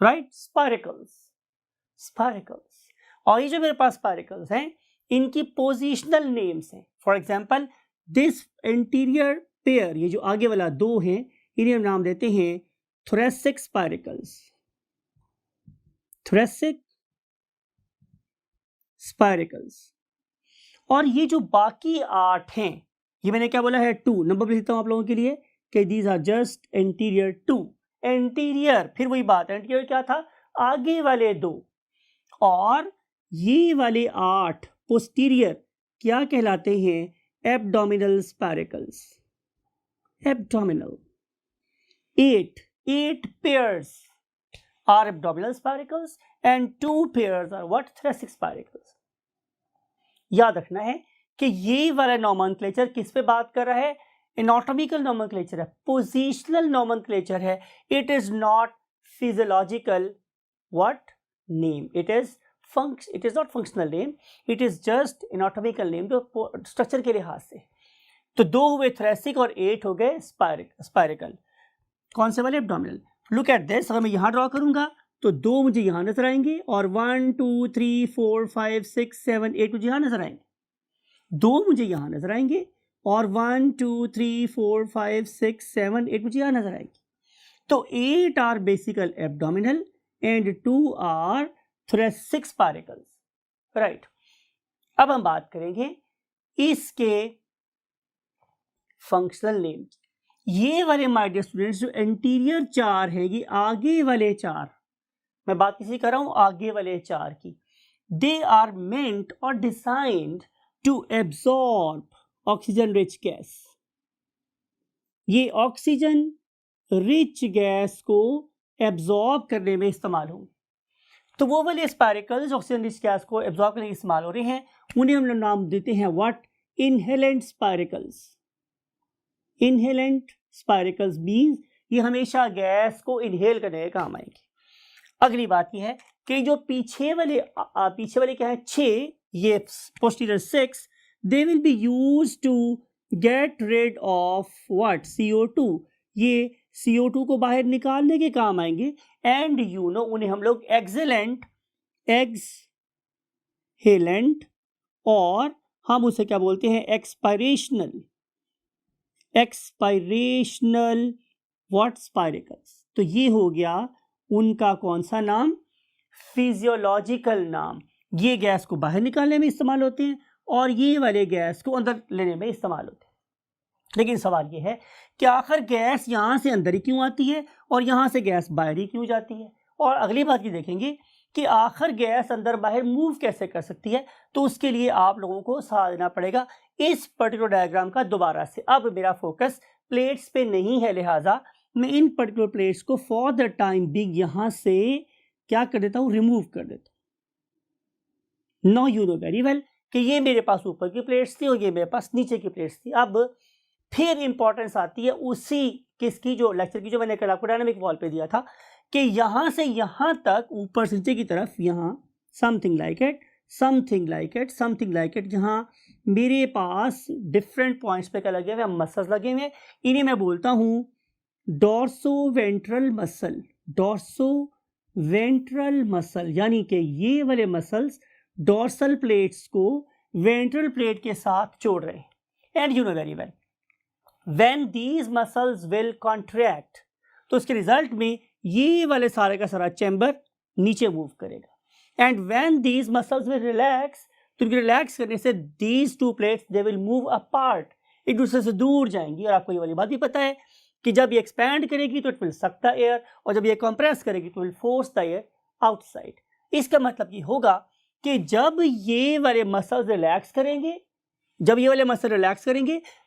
राइट, स्पाइरिकल्स, स्पाइरिकल्स। और ये जो मेरे पास स्पाइरिकल्स हैं इनकी पोजिशनल नेम्स हैं। For example this interior pair, ये जो आगे वाला 2 हैं इन्हें हम नाम देते हैं थोरेसिक स्पाइरिकल्स, थोरेसिक स्पाइरिकल्स। और ये जो बाकी 8 हैं, ये मैंने क्या बोला है 2, नंबर लिखता हूं आप लोगों के लिए कि these are just interior 2, interior, फिर वही बात, इंटीरियर क्या था, आगे वाले 2, और ये वाले 8 पोस्टीरियर क्या कहलाते हैं, abdominal spiracles, abdominal. 8 pairs are abdominal spiracles and 2 pairs are what, thoracic spiracles। याद रखना है कि ये वाला नोमेनक्लेचर किस पे बात कर रहा है, एनाटॉमिकल नोमेनक्लेचर है, पोजिशनल नोमेनक्लेचर है, it is not physiological what name, it is not functional name, it is just anatomical name जो स्ट्रक्चर के लिहाज से। तो 2 हुए थोरेसिक और 8 हो गए स्पाइरिकल, कौन से वाले, एब्डोमिनल। लुक एट दिस, अगर मैं यहां ड्रॉ करूंगा तो 2 मुझे यहां नजर आएंगे और 1 2 3 4 5 6 7 8 मुझे यहां नजर आएंगे। 2 मुझे यहाँ नजर आएंगे और 1 2 3 4 5 6 7 8 मुझे यहाँ नजर आएंगे। तो 8 are basically abdominal and 2 are thoracic spiracles, right. अब हम बात करेंगे इसके फंक्शनल नेम। ये वाले माय डियर स्टूडेंट्स जो एंटीरियर 4 है, ये आगे वाले 4, मैं बात किसी कर रहा हूं आगे वाले 4 की, दे आर मेंट और designed to absorb oxygen rich gas. ये ऑक्सीजन रिच गैस को एब्सॉर्ब करने में इस्तेमाल होंगे। तो वो वाले स्पाइरेकल्स ऑक्सीजन रिच गैस को एब्सॉर्ब करने में इस्तेमाल हो रहे हैं, उन्हें हम लोग नाम देते हैं what, inhalant spiracles. Inhalant spiracles means ये हमेशा गैस को इनहेल करने के काम आएंगे। अगली बात ये है कि जो पीछे वाले क्या है 6, ये posterior 6, they will be used to get rid of what, CO2। ये CO2 को बाहर निकालने के काम आएंगे। एंड यू नो उन्हें हम लोग एक्सहेलेंट और हम उसे क्या बोलते हैं, एक्सपायरेशनल व्हाट स्पाइरेकल्स। तो ये हो गया उनका कौन सा नाम, फिजियोलॉजिकल नाम। ये गैस को बाहर निकालने में इस्तेमाल होते हैं और ये वाले गैस को अंदर लेने में इस्तेमाल होते हैं। लेकिन सवाल ये है कि आखिर गैस यहाँ से अंदर ही क्यों आती है और यहाँ से गैस बाहर ही क्यों जाती है। और अगली बात ये देखेंगे कि आखिर गैस अंदर बाहर मूव कैसे कर सकती है। तो उसके लिए आप लोगों को सहारा देना पड़ेगा इस पर्टिकुलर डायग्राम का दोबारा से। अब मेरा फोकस प्लेट्स पे नहीं है, लिहाजा मैं इन पर्टिकुलर प्लेट्स को फॉर द टाइम बिग यहाँ से क्या कर देता हूँ, रिमूव कर देता हूँ। No you know very well कि ये मेरे पास ऊपर की प्लेट्स थी और ये मेरे पास नीचे की प्लेट्स थी। अब फिर इंपॉर्टेंस आती है उसी किसकी, जो लेक्चर की, जो मैंने कल आपको डायनामिक वॉल पे दिया था कि यहाँ से यहाँ तक ऊपर से नीचे की तरफ यहाँ समथिंग लाइक इट, जहाँ मेरे पास डिफरेंट पॉइंट्स पे क्या लगे हुए, मसल्स लगे हुए हैं। इन्हें मैं बोलता हूँ डॉर्सोवेंट्रल मसल, यानी कि ये वाले मसल्स डॉर्सल प्लेट्स को वेंट्रल प्लेट के साथ जोड़ रहे हैं। And you know very well when these muscles will contract, तो उसके रिजल्ट में ये वाले सारे का सारा चैम्बर नीचे मूव करेगा। And when these muscles will relax, तो रिलैक्स करने से these two plates they will move apart, एक दूसरे से दूर जाएंगी। और आपको ये वाली बात भी पता है कि जब ये एक्सपैंड करेगी तो it will suck the air, और जब ये कंप्रेस करेगी तो will force the air outside. इसका मतलब ये होगा कि जब ये वाले मसल्स रिलैक्स करेंगे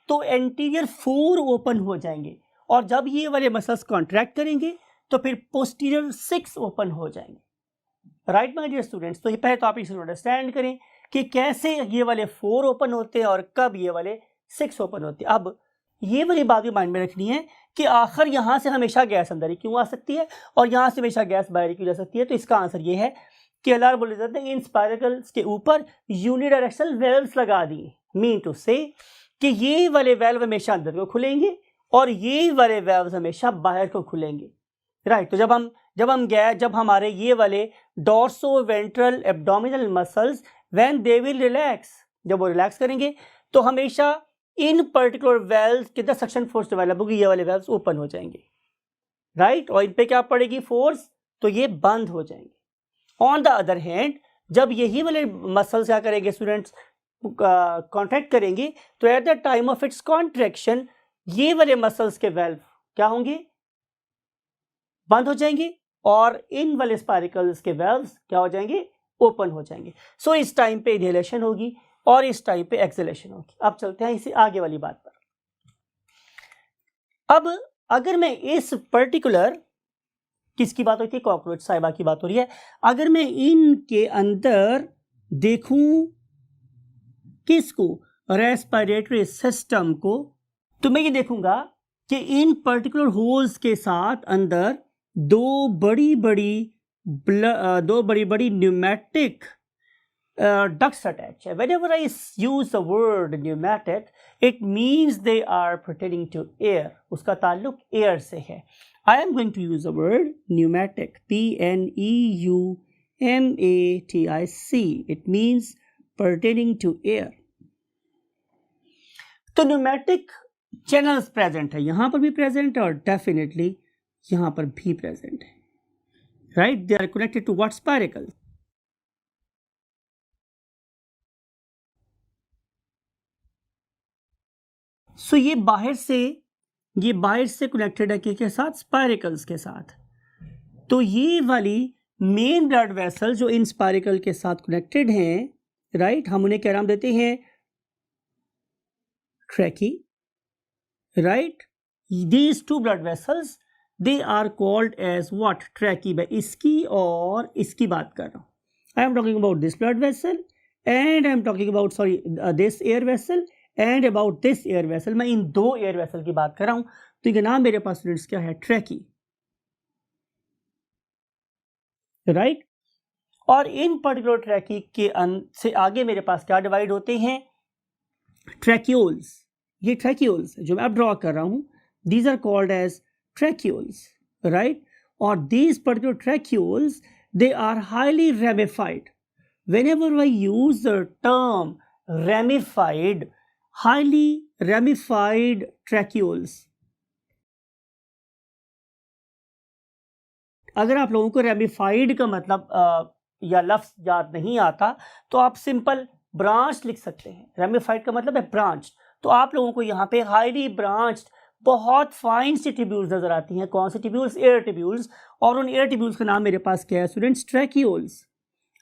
तो एंटीरियर 4 ओपन हो जाएंगे, और जब ये वाले मसल्स कॉन्ट्रैक्ट करेंगे तो फिर पोस्टीरियर 6 ओपन हो जाएंगे। राइट माय डियर स्टूडेंट्स, तो ये पहले तो आप इसे अंडरस्टैंड करें कि कैसे ये वाले 4 ओपन होते हैं और कब ये वाले 6 ओपन होते हैं। अब ये वाली बात भी माइंड में रखनी है कि आखिर यहाँ से हमेशा गैस अंदर ही क्यों आ सकती है और यहाँ से हमेशा गैस बाहर क्यों जा सकती है। तो इसका आंसर ये है कि अल्लाह बोले जाते हैं इन स्पाइरेकल्स के ऊपर यूनिडायरेक्शनल वेल्व्स लगा दिए। मीन टू से कि ये वाले वेल्व हमेशा अंदर को खुलेंगे और ये वाले वेल्व्स हमेशा बाहर को खुलेंगे। राइट, तो जब हमारे ये वाले dorsoventral abdominal muscles when they will relax, जब वो रिलैक्स करेंगे तो हमेशा इन पर्टिकुलर वेल्व्स के अंदर सक्शन फोर्स डेवलप होगी, ये वाले वेल्व्स ओपन हो जाएंगे। राइट, और इन पे क्या पड़ेगी फोर्स, तो ये बंद हो जाएंगे। ऑन द अदर हैंड जब यही वाले मसल्स क्या करेंगे स्टूडेंट्स, कॉन्ट्रैक्ट करेंगे, तो at the time of its contraction ये वाले मसल्स के वेल्व क्या होंगे, बंद हो जाएंगे, और इन वाले स्पाइरेकल्स के वेल्व्स क्या हो जाएंगे, ओपन हो जाएंगे। सो इस टाइम पे इनहेलेशन होगी और इस टाइम पे एक्सहेलेशन होगी। अब चलते हैं इसी आगे वाली बात पर। अब अगर मैं इस पर्टिकुलर, किसकी बात होती है, कॉकरोच साहिबा की बात हो रही है, अगर मैं इनके अंदर देखूं किसको, रेस्पिरेटरी सिस्टम को, तो मैं ये देखूंगा कि इन पर्टिकुलर होल्स के साथ अंदर दो बड़ी बड़ी pneumatic ducts attached. Whenever I use the word pneumatic, it means they are pertaining to air. उसका ताल्लुक air से है. I am going to use the word pneumatic. Pneumatic. It means pertaining to air. तो न्यूमेटिक चैनल्स प्रेजेंट है, यहां पर भी प्रेजेंट है और डेफिनेटली यहां पर भी प्रेजेंट है, right? They are connected to what? Spiracle. So ये बाहर से कनेक्टेड है किसके साथ? स्पाइरेकल्स के साथ। तो ये वाली मेन ब्लड वेसल जो इन स्पाइरेकल के साथ कनेक्टेड हैं, राइट, हम उन्हें क्या नाम देते हैं? Tracheae, right? These two blood vessels they are called as what? Tracheae. मैं इसकी और इसकी बात कर रहा हूं। I am talking about this blood vessel and I am talking about this air vessel and about this air vessel. मैं इन दो एयर वेसल की बात कर रहा हूं। तो इनका नाम मेरे पास स्टूडेंट्स क्या है? ट्रैकी, राइट? और इन पर्टिकुलर ट्रैकी के से आगे मेरे पास क्या डिवाइड होते हैं? ट्रैक्यूल्स। ये ट्रैक्यूल्स जो मैं अब ड्रॉ कर रहा हूं, these are called as tracheoles, right? और these particular tracheoles they are highly ramified. whenever I use the term ramified, highly ramified trackeoles, अगर आप लोगों को रेमिफाइड का मतलब या लफ्ज याद नहीं आता तो आप सिंपल ब्रांच लिख सकते हैं। रेमिफाइड का मतलब है ब्रांच। तो आप लोगों को यहाँ पे हाईली ब्रांच्ड बहुत फाइन सी ट्यूब्यूल्स नजर आती हैं। कौन सी ट्यूब्यूल्स? Air tubules. और उन एयर ट्यूब्यूल्स का नाम मेरे पास क्या है स्टूडेंट्स? Tracheoles,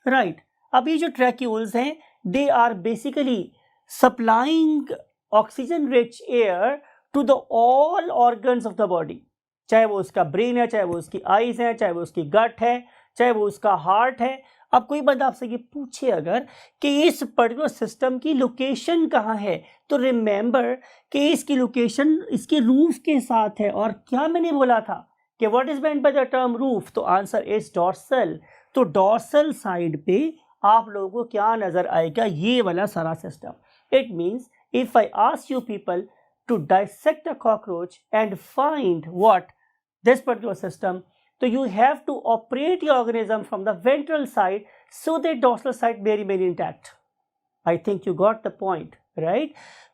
right? अब ये जो ट्रैक्यूल्स हैं they are basically supplying oxygen rich air to the all organs of the body, चाहे वो उसका ब्रेन है, चाहे वो उसकी आईज है, चाहे वो उसकी गट है, चाहे वो उसका हार्ट है। अब कोई बंदा आपसे ये पूछे अगर कि इस पर्टिकुलर सिस्टम की लोकेशन कहाँ है, तो रिमेंबर कि इसकी लोकेशन इसके रूफ के साथ है। और क्या मैंने बोला था कि what is meant by the term roof? तो आंसर इज डॉर्सल। तो डॉर्सल साइड पे आप लोगों को क्या नजर आएगा? ये वाला सारा system. It means if I ask you people to dissect a cockroach and find what this particular system, तो you have to operate your organism from the ventral side so that dorsal side may remain intact. I think you got the point, right?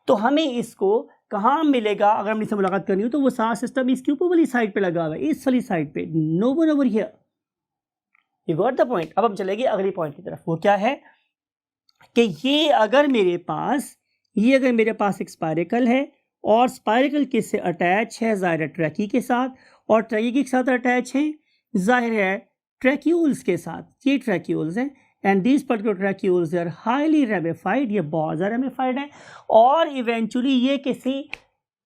तो हमें इसको कहाँ मिलेगा? अगर हमने इससे मुलाकात करनी हो तो वो सारा सिस्टम इसकी ऊपर वाली साइड पे लगा हुआ है, इस वाली साइड पे। No one over here. You got the point? अब हम चलेंगे अगली पॉइंट की तरफ। वो क्या है कि ये अगर मेरे पास एक स्पाइरेकल है और स्पाइरेकल किससे अटैच है? जाहिर है ट्रैकी के साथ, और ट्रैकी के साथ अटैच है जाहिर है ट्रैक्यूल्स के साथ। ये ट्रैक्यूल्स हैं and these particular tracheoles are highly ramified. ये बहुत ज़्यादा रेमिफाइड है और इवेंचुअली ये किसी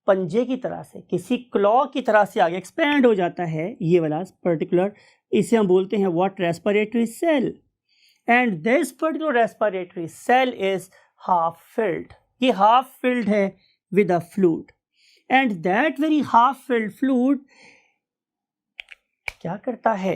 पंजे की तरह से, किसी क्लॉ की तरह से आगे एक्सपेंड हो जाता है। ये वाला पर्टिकुलर, इसे हम बोलते हैं what? Respiratory cell. And this particular respiratory cell is half filled. ये हाफ फिल्ड है with a fluid and that very half filled fluid क्या करता है?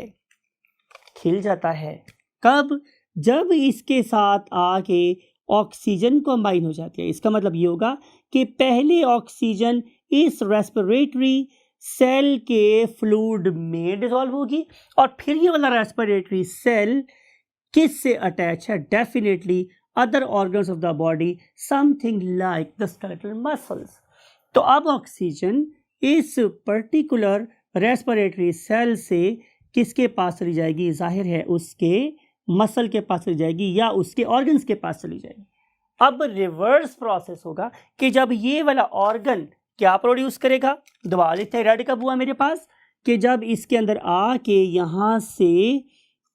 खिल जाता है। कब? जब इसके साथ आके ऑक्सीजन कंबाइन हो जाती है। इसका मतलब ये होगा कि पहले ऑक्सीजन इस रेस्पिरेटरी सेल के फ्लूइड में डिसॉल्व होगी और फिर ये वाला रेस्पिरेटरी सेल किस से अटैच है? Definitely other organs of the body, something like the skeletal muscles. तो अब ऑक्सीजन इस पर्टिकुलर रेस्पिरेटरी सेल से किसके पास चली जाएगी? जाहिर है उसके मसल के पास चली जाएगी या उसके ऑर्गन्स के पास चली जाएगी। अब रिवर्स प्रोसेस होगा कि जब ये वाला ऑर्गन क्या प्रोड्यूस करेगा? दोबारा लिखते हैं, रेड कब हुआ मेरे पास कि जब इसके अंदर आके यहाँ से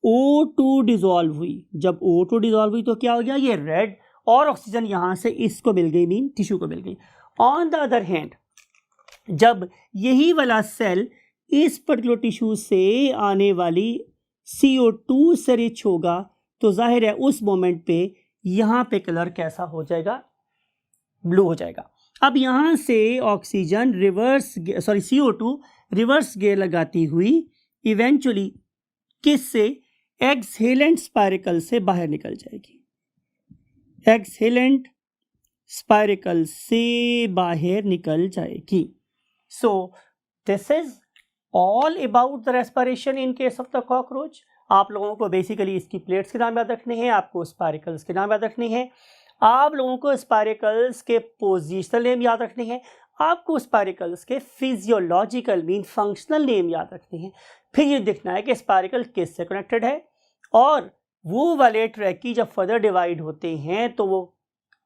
O2 डिजॉल्व हुई। जब O2 डिजॉल्व हुई तो क्या हो गया? ये रेड, और ऑक्सीजन यहाँ से इसको मिल गई, मीन टिश्यू को मिल गई। ऑन द अदर हैंड जब यही वाला सेल इस पर्टिकुलर टिश्यू से आने वाली CO2 से रिच होगा तो जाहिर है उस मोमेंट पे यहाँ पे कलर कैसा हो जाएगा? ब्लू हो जाएगा। अब यहाँ से ऑक्सीजन CO2 रिवर्स गियर लगाती हुई इवेंचुअली किससे? एक्सहेलेंट स्पाइरेकल से बाहर निकल जाएगी। एक्सहेलेंट स्पाइरेकल से बाहर निकल जाएगी। सो this is all about the respiration in case of the cockroach. आप लोगों को बेसिकली इसकी प्लेट्स के नाम याद रखने हैं, आपको स्पाइरेकल्स के नाम याद रखने हैं। आप लोगों को स्पाइरेकल्स के पोजिशनल नेम याद रखने हैं, आपको स्पाइरेकल्स के फिजियोलॉजिकल मीन फंक्शनल नेम याद रखने हैं। फिर ये देखना है कि स्पाइरेकल किससे कनेक्टेड है, और वो वाले ट्रैकी जब फर्दर डिवाइड होते हैं तो वो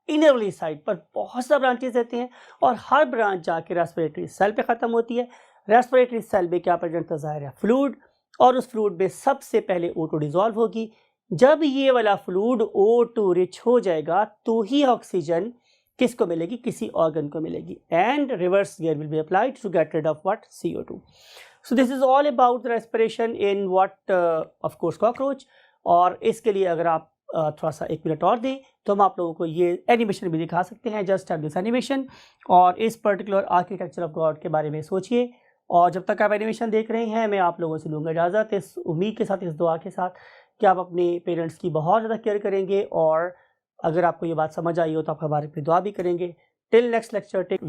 इनर वाली साइड पर बहुत सा ब्रांचेस देते हैं, और हर ब्रांच जाके रेस्पिरेटरी सेल पे ख़त्म होती है। रेस्पिरेटरी सेल में क्या प्रेजेंट था, ज़ाहिर है फ्लूइड, और उस फ्लूइड में सबसे पहले O2 डिजॉल्व होगी। जब ये वाला फ्लूइड O2 रिच हो जाएगा तो ही ऑक्सीजन किसको मिलेगी, किसी ऑर्गन को मिलेगी, and reverse gear will be applied to get rid of what, CO2। So this is all about respiration in what of course cockroach. और इसके लिए अगर आप थोड़ा सा 1 मिनट और दें तो हम आप लोगों को ये एनिमेशन भी दिखा सकते हैं, जस्ट हैव दिस एनिमेशन, और इस पर्टिकुलर आर्किटेक्चर ऑफ गॉड के बारे में सोचिए। और जब तक आप एनिमेशन देख रहे हैं मैं आप लोगों से लूँगा इजाज़त, इस उम्मीद के साथ, इस दुआ के साथ कि आप अपने पेरेंट्स की बहुत ज़्यादा केयर करेंगे, और अगर आपको ये बात समझ आई हो तो आप हमारे पे दुआ भी करेंगे। Till next lecture, take